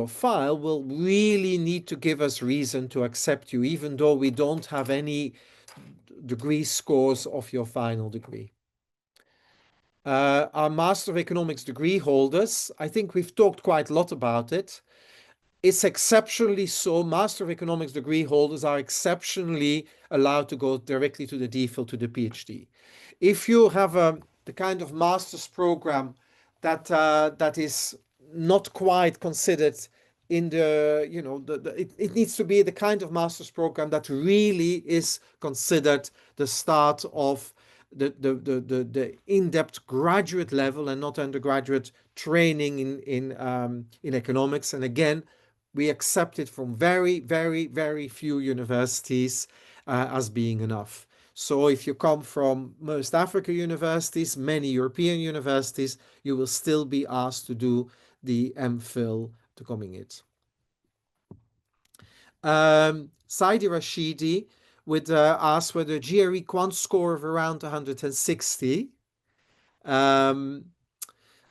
file will really need to give us reason to accept you, even though we don't have any degree scores of your final degree. Our Master of Economics degree holders, I think we've talked quite a lot about it. It's exceptionally so. Master of Economics degree holders are exceptionally allowed to go directly to the DPhil, to the PhD. If you have the kind of master's program that is not quite considered in the, it needs to be the kind of master's program that really is considered the start of the in-depth graduate level and not undergraduate training in economics. And again, we accept it from very, very, very few universities as being enough. So if you come from most African universities, many European universities, you will still be asked to do the MPhil to coming it. Saidi Rashidi would ask whether GRE quant score of around 160. Well,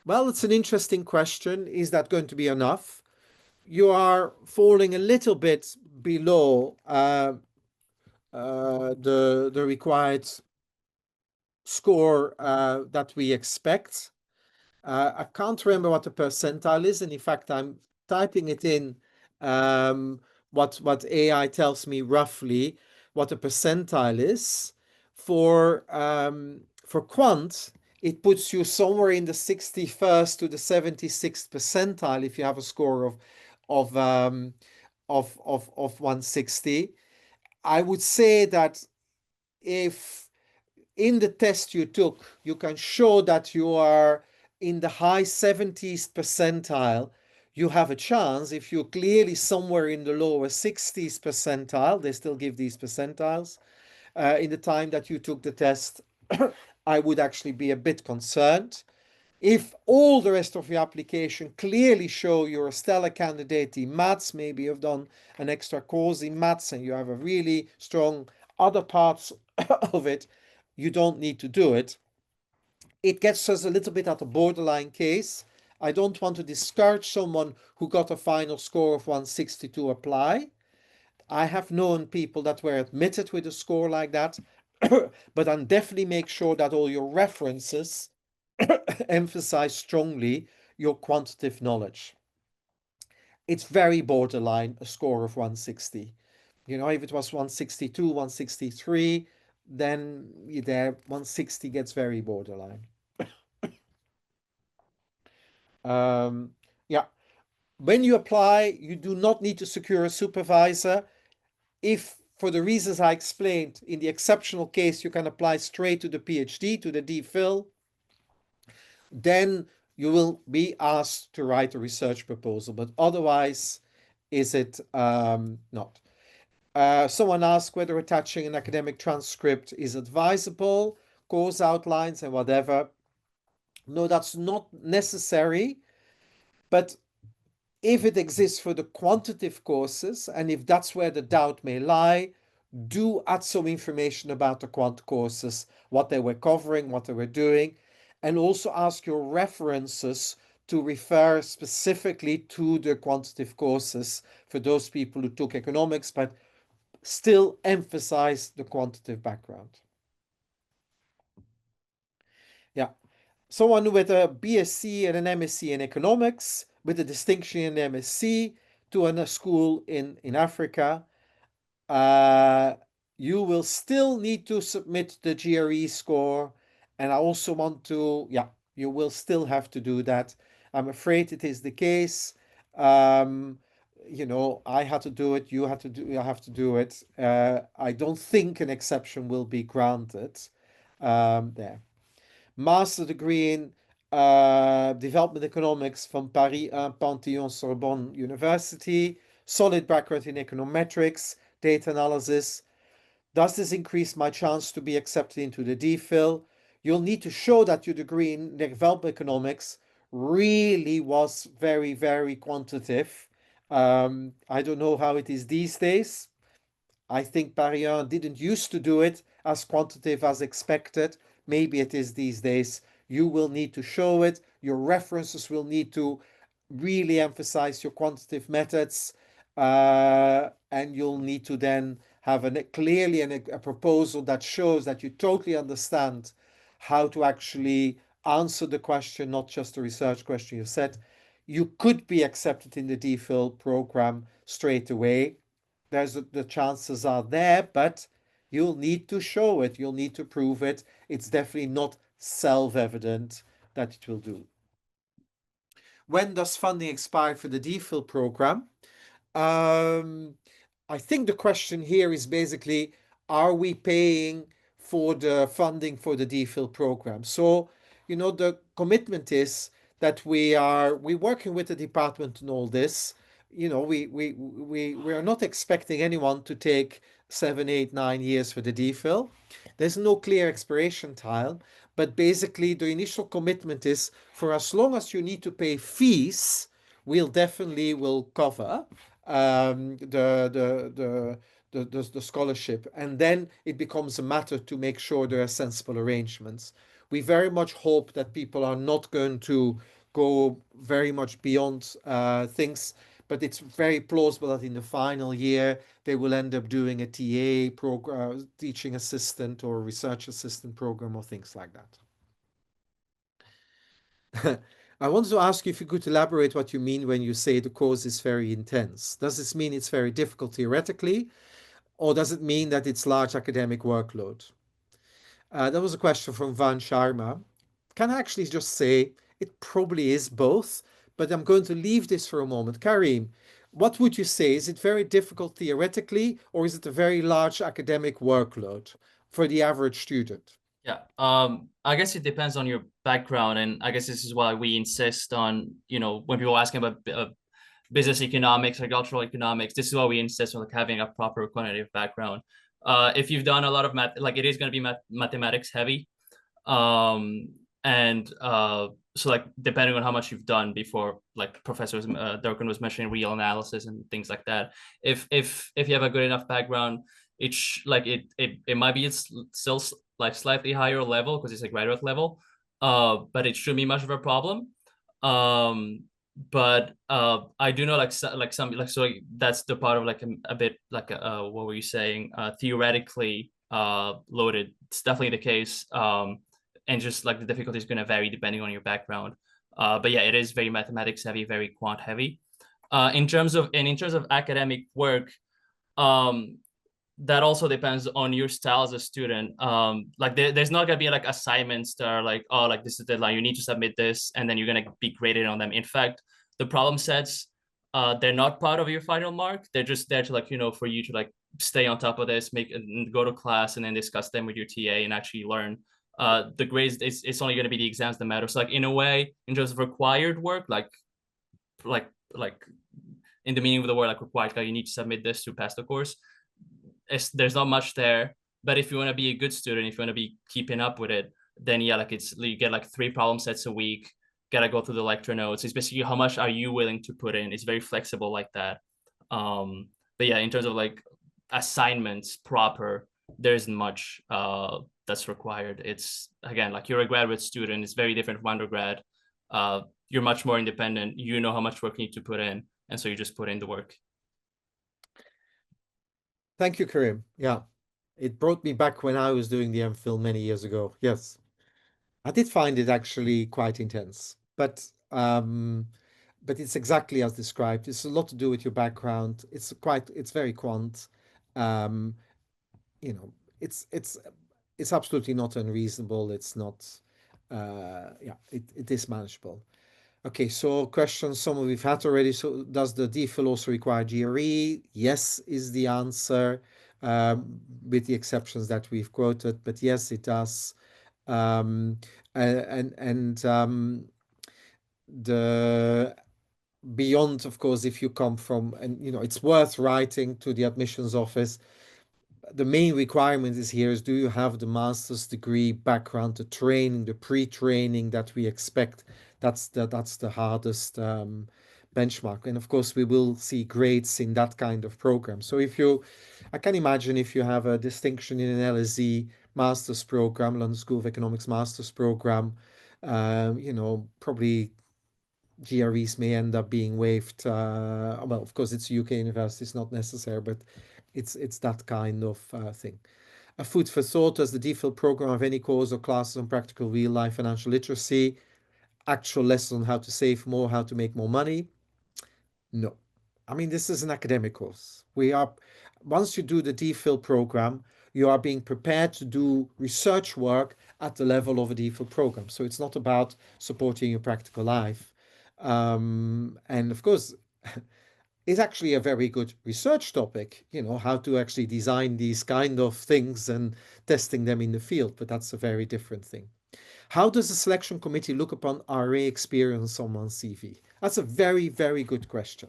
it's an interesting question. Is that going to be enough? You are falling a little bit below the required score that we expect. I can't remember what the percentile is, and in fact, I'm typing it in what AI tells me roughly what the percentile is. For quant, it puts you somewhere in the 61st to the 76th percentile if you have a score of 160. I would say that if in the test you took, you can show that you are in the high 70s percentile, you have a chance. If you're clearly somewhere in the lower 60s percentile, they still give these percentiles, in the time that you took the test, I would actually be a bit concerned. If all the rest of your application clearly show you're a stellar candidate in maths, maybe you've done an extra course in maths and you have a really strong other parts of it, you don't need to do it. It gets us a little bit at a borderline case. I don't want to discourage someone who got a final score of 160 to apply. I have known people that were admitted with a score like that, but then definitely make sure that all your references emphasize strongly your quantitative knowledge. It's very borderline, a score of 160. If it was 162, 163, then there 160 gets very borderline. Yeah. When you apply, you do not need to secure a supervisor. If, for the reasons I explained, in the exceptional case, you can apply straight to the PhD, to the DPhil, then you will be asked to write a research proposal, but otherwise, is it not? Someone asked whether attaching an academic transcript is advisable, course outlines and whatever. No, that's not necessary, but if it exists for the quantitative courses, and if that's where the doubt may lie, do add some information about the quant courses, what they were covering, what they were doing, and also ask your references to refer specifically to the quantitative courses for those people who took economics, but still emphasize the quantitative background. Yeah. Someone with a BSc and an MSc in economics, with a distinction in MSc to a school in Africa, you will still need to submit the GRE score. And I also want to, yeah, you will still have to do that. I'm afraid it is the case. You know, I had to do it, you have to do it. I don't think an exception will be granted there. Master degree in development economics from Paris 1 Panthéon Sorbonne University, solid background in econometrics, data analysis. Does this increase my chance to be accepted into the DPhil? You'll need to show that your degree in development economics really was very, very quantitative. I don't know how it is these days. I think Paris 1 didn't used to do it as quantitative as expected. Maybe it is these days. You will need to show it. Your references will need to really emphasize your quantitative methods. And you'll need to then have clearly a proposal that shows that you totally understand how to actually answer the question, not just the research question you set. You could be accepted in the DPhil program straight away. The chances are there, but you'll need to show it. You'll need to prove it. It's definitely not self-evident that it will do. When does funding expire for the DPhil program? I think the question here is basically, are we paying for the funding for the DPhil program? So, you know, the commitment is that we're working with the department and all this. You know, we are not expecting anyone to take 7, 8, 9 years for the DPhil. There's no clear expiration time, but basically the initial commitment is for as long as you need to pay fees, we'll definitely will cover the scholarship, and then it becomes a matter to make sure there are sensible arrangements. We very much hope that people are not going to go very much beyond things, but it's very plausible that in the final year they will end up doing a TA program, teaching assistant or research assistant program or things like that. I wanted to ask you if you could elaborate what you mean when you say the course is very intense. Does this mean it's very difficult theoretically, or does it mean that it's large academic workload? That was a question from Van Sharma. Can I actually just say it probably is both, but I'm going to leave this for a moment. Karim, what would you say? Is it very difficult theoretically, or is it a very large academic workload for the average student? Yeah, I guess it depends on your background, and I guess this is why we insist on, you know, when people are asking about business economics, agricultural economics, this is why we insist on like having a proper quantitative background. If you've done a lot of math, like it is going to be mathematics heavy, um, and so like depending on how much you've done before, like Professor Dercon was mentioning real analysis and things like that. If you have a good enough background, it might be still like slightly higher level because it's a graduate level, but it shouldn't be much of a problem. But I do know so that's the part of like a bit like what were you saying, theoretically loaded. It's definitely the case, and just like the difficulty is going to vary depending on your background. But yeah, it is very mathematics heavy, very quant heavy. In terms of academic work, um, that also depends on your style as a student. Like there's not gonna be like assignments that are like, oh, like this is the deadline, you need to submit this, and then you're gonna be graded on them. In fact, the problem sets, they're not part of your final mark. They're just there to like, you know, for you to like stay on top of this, go to class, and then discuss them with your TA and actually learn the grades, it's only going to be the exams that matter. So like in a way, in terms of required work, like in the meaning of the word, like required, like you need to submit this to pass the course. There's not much there. But if you want to be a good student, if you want to be keeping up with it, then yeah, like you get like 3 problem sets a week. Gotta go through the lecture notes. It's basically how much are you willing to put in. It's very flexible like that. But yeah, in terms of like assignments proper, there isn't much that's required. It's again like you're a graduate student. It's very different from undergrad. You're much more independent. You know how much work you need to put in, and so you just put in the work. Thank you, Karim. Yeah, it brought me back when I was doing the MPhil many years ago. Yes, I did find it actually quite intense, but it's exactly as described. It's a lot to do with your background. It's very quant. Um, you know, it's absolutely not unreasonable. It's not, yeah, it is manageable. Okay, so questions some of we've had already. So does the DPhil also require GRE? Yes, is the answer, with the exceptions that we've quoted, but yes, it does. Um, and the beyond, of course, if you come from, and it's worth writing to the admissions office. The main requirement is here is, do you have the master's degree background, the training, the pre-training that we expect? That's the hardest benchmark. And of course, we will see grades in that kind of program. So I can imagine if you have a distinction in an LSE master's program, London School of Economics master's program, probably GREs may end up being waived. Well, of course, it's a UK university, it's not necessary, but it's that kind of thing. A food for thought: does the DPhil program have any course or classes on practical real life financial literacy, actual lessons on how to save more, how to make more money? No. I mean, this is an academic course. Once you do the DPhil program, you are being prepared to do research work at the level of a DPhil program. So it's not about supporting your practical life. And of course, it's actually a very good research topic, how to actually design these kind of things and testing them in the field, but that's a very different thing. How does the selection committee look upon RA experience on one's CV? That's a very, very good question.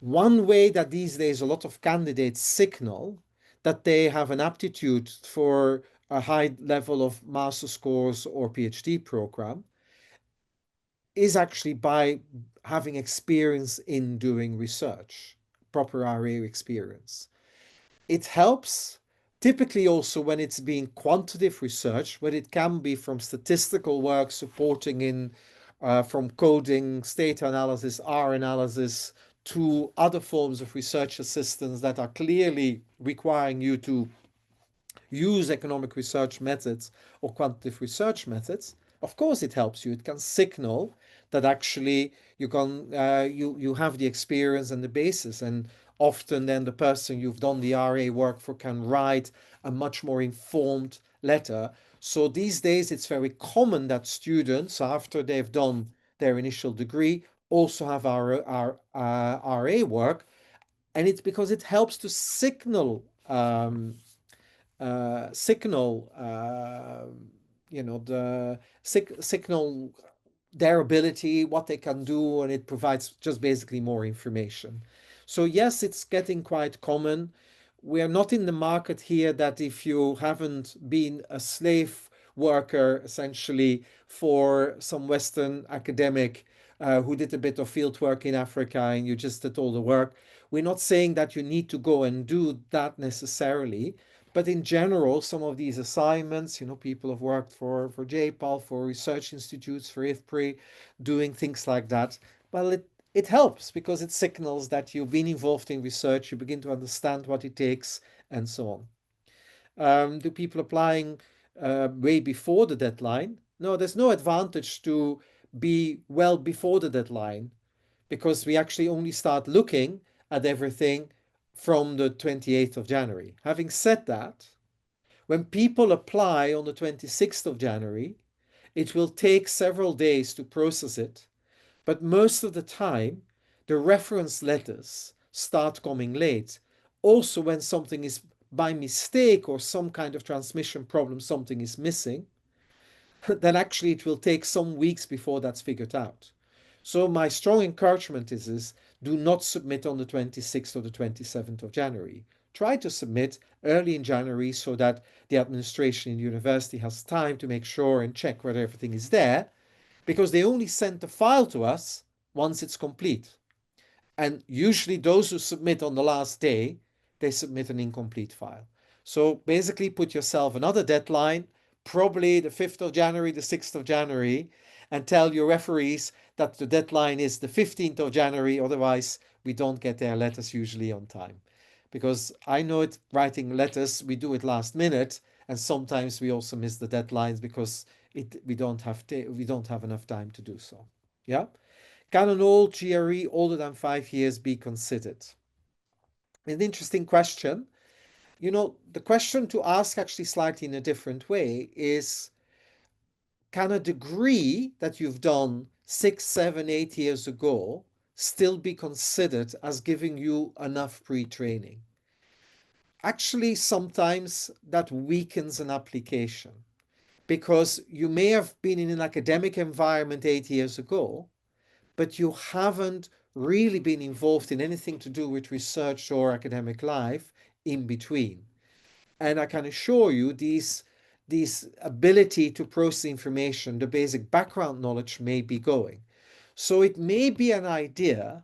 One way that these days a lot of candidates signal that they have an aptitude for a high level of master scores or PhD program is actually by having experience in doing research, proper RA experience. It helps typically also when it's being quantitative research, but it can be from statistical work supporting from coding, data analysis, R analysis, to other forms of research assistance that are clearly requiring you to use economic research methods or quantitative research methods. Of course, it helps you. It can signal that actually you have the experience and the basis, and often then the person you've done the RA work for can write a much more informed letter. So these days it's very common that students, after they've done their initial degree, also have our RA work, and it's because it helps to signal signal their ability, what they can do, and it provides just basically more information. So yes, it's getting quite common. We are not in the market here that if you haven't been a slave worker essentially for some Western academic who did a bit of field work in Africa and you just did all the work, we're not saying that you need to go and do that necessarily. But in general, some of these assignments, people have worked for JPAL, for research institutes, for IFPRI, doing things like that. Well, it helps because it signals that you've been involved in research, you begin to understand what it takes, and so on. Do people applying way before the deadline? No, there's no advantage to be well before the deadline because we actually only start looking at everything from the 28th of January. Having said that, when people apply on the 26th of January, it will take several days to process it, but most of the time, the reference letters start coming late. Also, when something is by mistake or some kind of transmission problem, something is missing, then actually it will take some weeks before that's figured out. So my strong encouragement is do not submit on the 26th or the 27th of January. Try to submit early in January so that the administration in the university has time to make sure and check whether everything is there, because they only send the file to us once it's complete. And usually those who submit on the last day, they submit an incomplete file. So basically put yourself another deadline, probably the 5th of January, the 6th of January, and tell your referees that the deadline is the 15th of January. Otherwise, we don't get their letters usually on time. Because I know it, writing letters, we do it last minute, and sometimes we also miss the deadlines because we don't have enough time to do so. Yeah. Can an old GRE older than 5 years be considered? An interesting question. The question to ask actually slightly in a different way is, can a degree that you've done 6, 7, 8 years ago still be considered as giving you enough pre-training? Actually, sometimes that weakens an application because you may have been in an academic environment 8 years ago, but you haven't really been involved in anything to do with research or academic life in between. And I can assure you, these ability to process information, the basic background knowledge may be going. So it may be an idea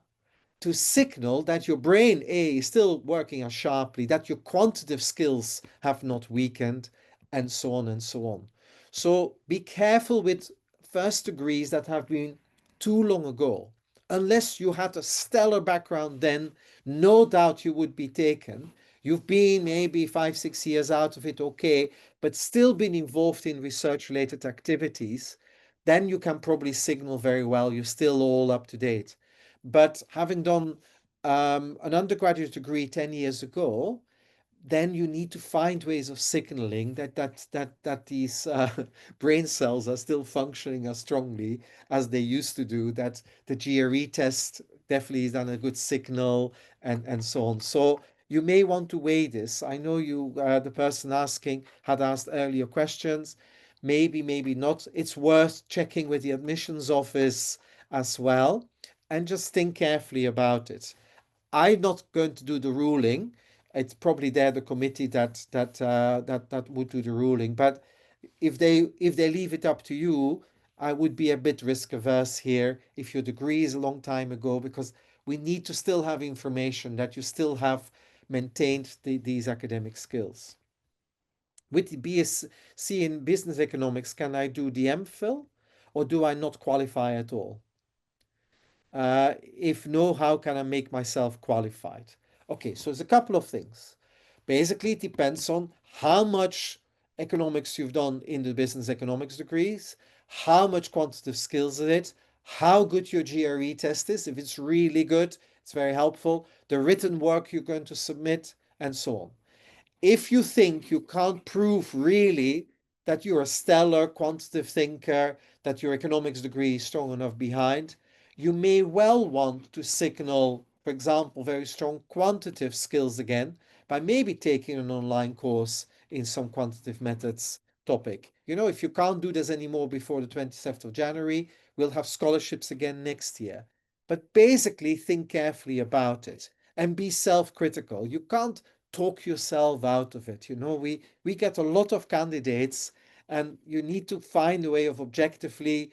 to signal that your brain A is still working as sharply, that your quantitative skills have not weakened, and so on and so on. So be careful with first degrees that have been too long ago. Unless you had a stellar background then, no doubt you would be taken. You've been maybe 5, 6 years out of it, okay, but still been involved in research related activities, then you can probably signal very well you're still all up to date. But having done an undergraduate degree 10 years ago, then you need to find ways of signaling that these brain cells are still functioning as strongly as they used to do, that the GRE test definitely is done a good signal, and so on. So you may want to weigh this. I know the person asking had asked earlier questions. Maybe not. It's worth checking with the admissions office as well, and just think carefully about it. I'm not going to do the ruling. It's probably there the committee that would do the ruling. But if they leave it up to you, I would be a bit risk averse here if your degree is a long time ago, because we need to still have information that you still have maintained these academic skills. With the BSc in business economics, can I do the MPhil or do I not qualify at all? If no, how can I make myself qualified? Okay, so there's a couple of things. Basically, it depends on how much economics you've done in the business economics degrees, how much quantitative skills in it, how good your GRE test is. If it's really good, it's very helpful. The written work you're going to submit, and so on. If you think you can't prove really that you're a stellar quantitative thinker, that your economics degree is strong enough behind, you may well want to signal, for example, very strong quantitative skills again by maybe taking an online course in some quantitative methods topic. If you can't do this anymore before the 27th of January, we'll have scholarships again next year. But basically, think carefully about it and be self-critical. You can't talk yourself out of it. We get a lot of candidates, and you need to find a way of objectively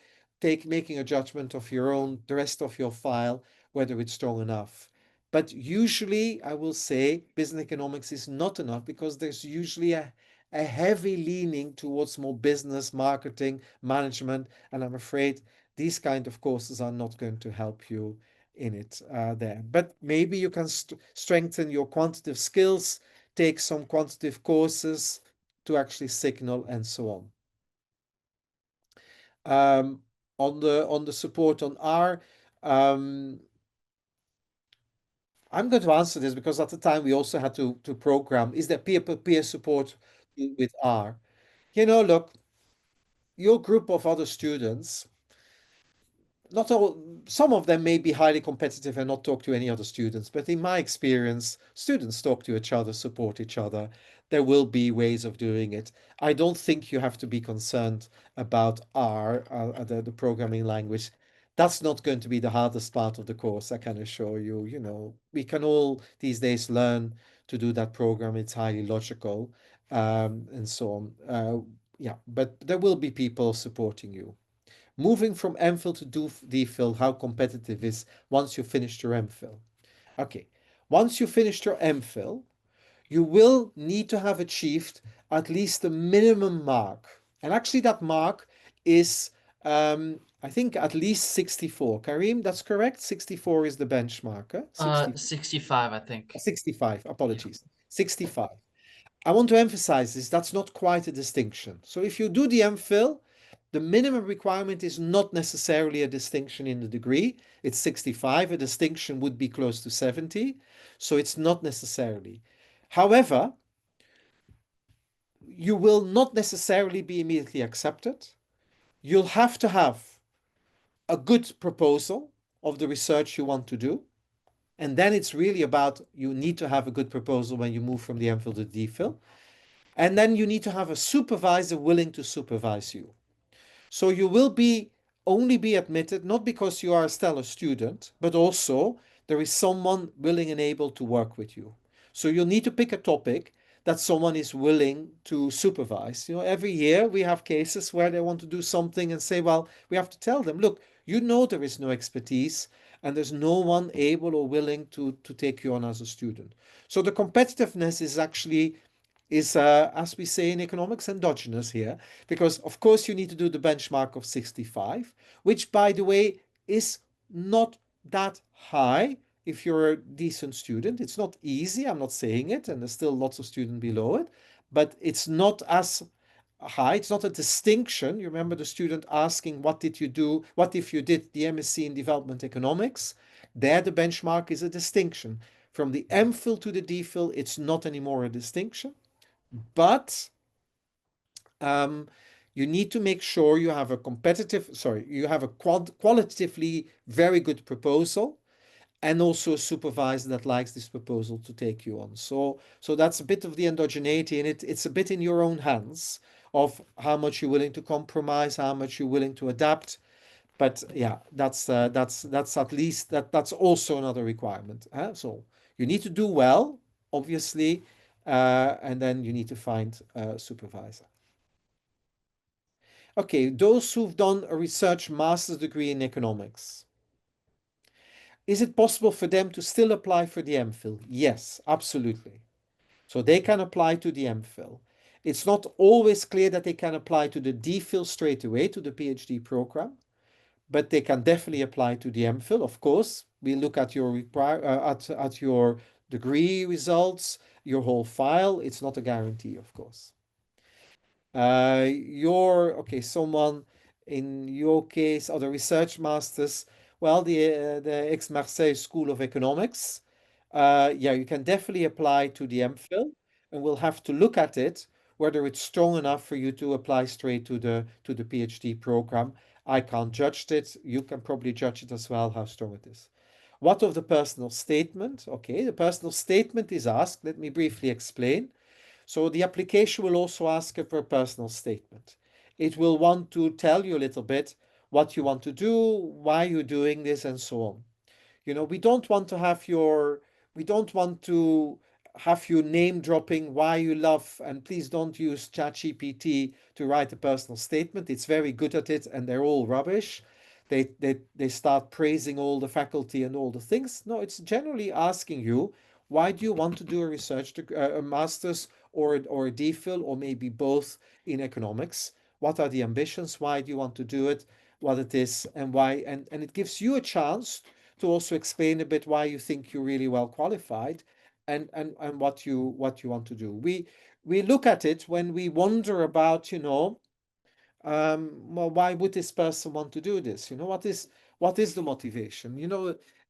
making a judgment of the rest of your file, whether it's strong enough. But usually, I will say, business economics is not enough because there's usually a heavy leaning towards more business, marketing, management, and I'm afraid these kind of courses are not going to help you in it there. But maybe you can strengthen your quantitative skills, take some quantitative courses to actually signal, and so on. On the support on R, I'm going to answer this because at the time we also had to program, is there peer support with R? Look, your group of other students, not all, some of them may be highly competitive and not talk to any other students, but in my experience, students talk to each other, support each other. There will be ways of doing it. I don't think you have to be concerned about R, the programming language. That's not going to be the hardest part of the course, I can assure you. You know, we can all these days learn to do that program. It's highly logical, and so on. Yeah, but there will be people supporting you. Moving from MPhil to DPhil, how competitive is once you finished your MPhil? Okay, once you finished your MPhil, you will need to have achieved at least the minimum mark. And actually, that mark is, I think, at least 64. Karim, that's correct? 64 is the benchmark. 65, I think. 65, Yeah. apologies. 65. I want to emphasize this, that's not quite a distinction. So if you do the MPhil, the minimum requirement is not necessarily a distinction in the degree. It's 65. A distinction would be close to 70. So it's not necessarily. However, you will not necessarily be immediately accepted. You'll have to have a good proposal of the research you want to do. And then it's really about you need to have a good proposal when you move from the MPhil to the DPhil. And then you need to have a supervisor willing to supervise you. So you will be only be admitted not because you are a stellar student, but also there is someone willing and able to work with you. So you'll need to pick a topic that someone is willing to supervise. You know, every year we have cases where they want to do something and say, well, we have to tell them, look, you know there is no expertise and there's no one able or willing to take you on as a student. So the competitiveness is actually as we say in economics, endogenous here, because of course you need to do the benchmark of 65, which by the way is not that high if you're a decent student. It's not easy, I'm not saying it, and there's still lots of students below it, but it's not as high. It's not a distinction. You remember the student asking, what did you do? What if you did the MSc in development economics? There, the benchmark is a distinction. From the MPhil to the DPhil, it's not anymore a distinction. But you need to make sure you have a you have a qualitatively very good proposal and also a supervisor that likes this proposal to take you on. So that's a bit of the endogeneity in it. It's a bit in your own hands of how much you're willing to compromise, how much you're willing to adapt. But yeah, that's at least that's also another requirement. So you need to do well, obviously, and then you need to find a supervisor. Okay, those who've done a research master's degree in economics, is it possible for them to still apply for the MPhil? Yes, absolutely. So they can apply to the MPhil. It's not always clear that they can apply to the DPhil straight away, to the PhD program, but they can definitely apply to the MPhil. Of course, we look at your at your degree results, your whole file. It's not a guarantee, of course. Okay, someone in your case, or the research masters, well, the Aix-Marseille School of Economics. Yeah, you can definitely apply to the MPhil, and we'll have to look at it whether it's strong enough for you to apply straight to the PhD program. I can't judge it. You can probably judge it as well, how strong it is. What of the personal statement? Okay, the personal statement is asked. Let me briefly explain. So the application will also ask for a personal statement. It will want to tell you a little bit what you want to do, why you're doing this, and so on. You know, we don't want to have you name dropping why you love, and please don't use ChatGPT to write a personal statement. It's very good at it, and they're all rubbish. They start praising all the faculty and all the things. No, it's generally asking you, why do you want to do a a master's or a DPhil, or maybe both in economics? What are the ambitions? Why do you want to do it? What it is and why? And it gives you a chance to also explain a bit why you think you're really well qualified and what you want to do. We look at it when we wonder about, well, why would this person want to do this? What is the motivation?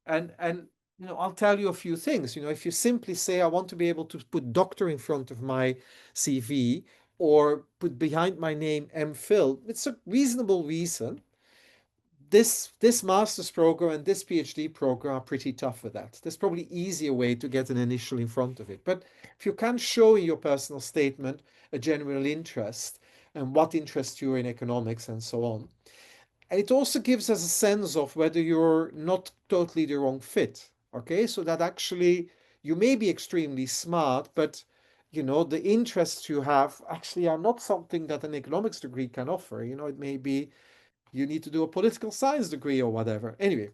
And I'll tell you a few things. If you simply say, I want to be able to put doctor in front of my CV or put behind my name MPhil, it's a reasonable reason. this master's program and this PhD program are pretty tough with that. There's probably easier way to get an initial in front of it. But if you can show in your personal statement a general interest and what interests you in economics and so on, and it also gives us a sense of whether you're not totally the wrong fit. Okay, so that actually you may be extremely smart, but the interests you have actually are not something that an economics degree can offer. It may be you need to do a political science degree or whatever. Anyway,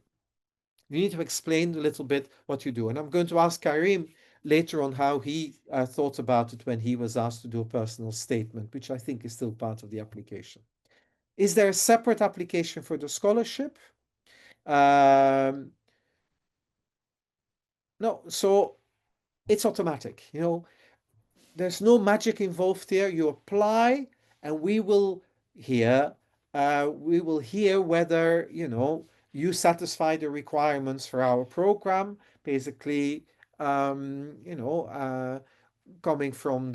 you need to explain a little bit what you do. And I'm going to ask Karim later on how he thought about it when he was asked to do a personal statement, which I think is still part of the application. Is there a separate application for the scholarship? No, so it's automatic. There's no magic involved here. You apply, and we will hear whether you satisfy the requirements for our program. Basically, coming from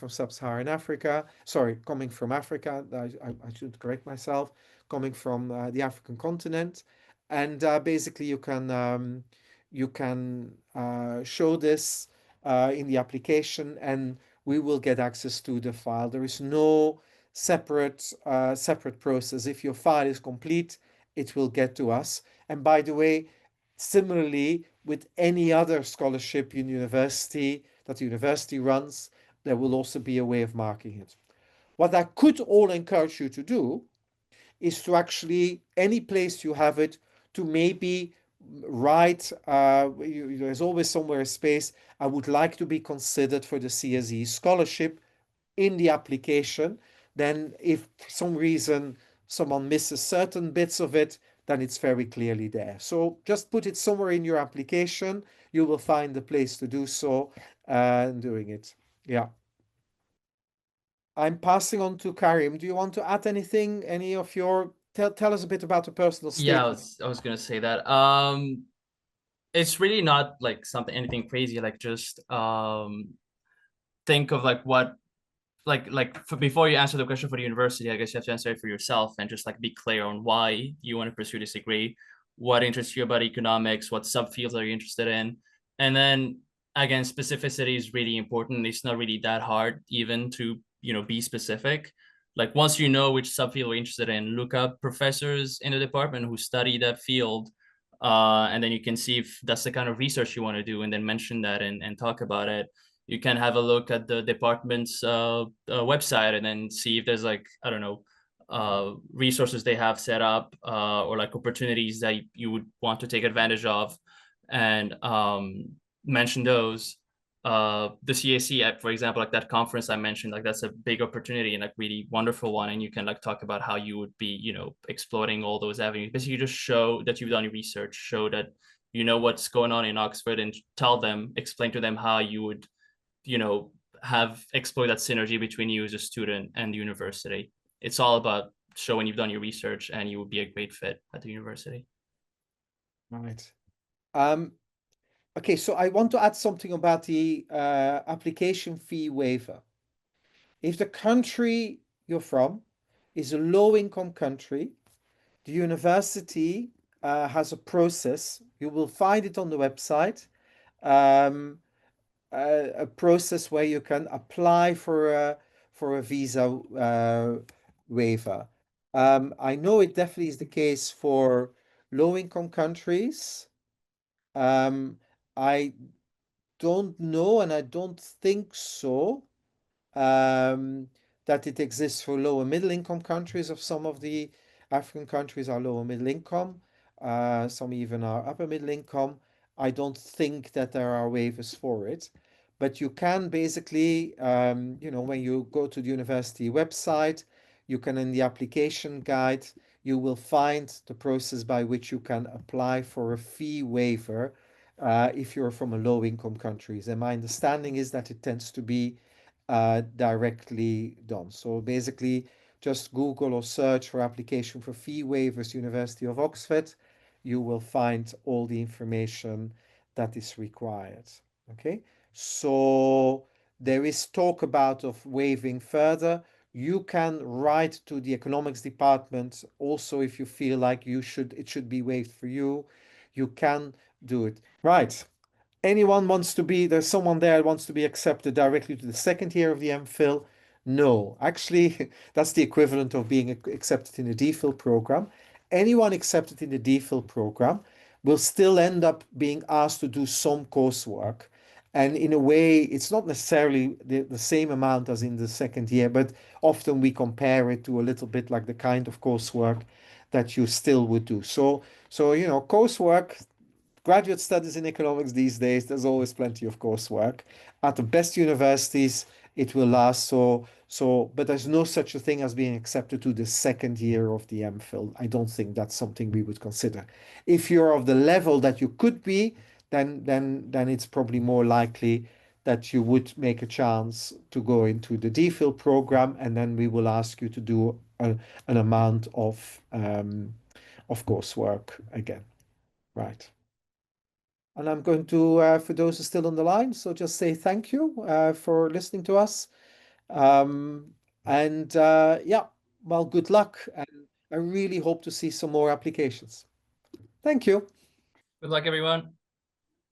sub-Saharan Africa. Sorry, coming from Africa. I should correct myself. Coming from the African continent, and basically you can show this in the application, and we will get access to the file. There is no separate process. If your file is complete, it will get to us. And by the way, similarly with any other scholarship in university that the university runs, there will also be a way of marking it. What I could all encourage you to do is to actually, any place you have it, to maybe write, there's always somewhere a space, I would like to be considered for the CSAE scholarship in the application. Then if for some reason someone misses certain bits of it, then it's very clearly there. So just put it somewhere in your application. You will find the place to do so and doing it. Yeah. I'm passing on to Karim. Do you want to add anything? Tell us a bit about the personal Yeah, statement. I was gonna say that. It's really not like anything crazy. Like just think of like what before you answer the question for the university, I guess you have to answer it for yourself and just like be clear on why you want to pursue this degree, what interests you about economics, what subfields are you interested in, and then again, specificity is really important. It's not really that hard even to be specific. Like once you know which subfield you're interested in, look up professors in the department who study that field, and then you can see if that's the kind of research you want to do, and then mention that and talk about it. You can have a look at the department's website and then see if there's like, I don't know, resources they have set up, or like opportunities that you would want to take advantage of, and mention those. The CSE, for example, like that conference I mentioned, like that's a big opportunity and like really wonderful one. And you can like talk about how you would be, exploring all those avenues. Basically, just show that you've done your research, show that you know what's going on in Oxford, and explain to them how you would have exploit that synergy between you as a student and the university. It's all about showing you've done your research and you would be a great fit at the university. Right. Um, okay, so I want to add something about the application fee waiver. If the country you're from is a low-income country, the university has a process. You will find it on the website. Um, a process where you can apply for a visa waiver. I know it definitely is the case for low-income countries. Um, I don't know, and I don't think so, um, that it exists for lower middle income countries. Of some of the African countries are lower middle income, some even are upper middle income. I don't think that there are waivers for it, but you can basically, when you go to the university website, you can, in the application guide, you will find the process by which you can apply for a fee waiver if you're from a low income countries. And my understanding is that it tends to be directly done. So basically, just Google or search for application for fee waivers, University of Oxford. You will find all the information that is required. Okay, so there is talk about of waiving further. you can write to the economics department also if you feel like it should be waived for you. You can do it. Right. There's someone there wants to be accepted directly to the second year of the MPhil? No, actually, that's the equivalent of being accepted in the DPhil program. Anyone accepted in the DPhil program will still end up being asked to do some coursework. And in a way, it's not necessarily the same amount as in the second year, but often we compare it to a little bit like the kind of coursework that you still would do. So, coursework, graduate studies in economics these days, there's always plenty of coursework. At the best universities, it will last but there's no such a thing as being accepted to the second year of the MPhil. I don't think that's something we would consider. If you're of the level that you could be, then it's probably more likely that you would make a chance to go into the DPhil program, and then we will ask you to do an amount of coursework again. Right. And I'm going to, for those who are still on the line, so just say thank you for listening to us. Um, and yeah, well, good luck. And I really hope to see some more applications. Thank you. Good luck, everyone.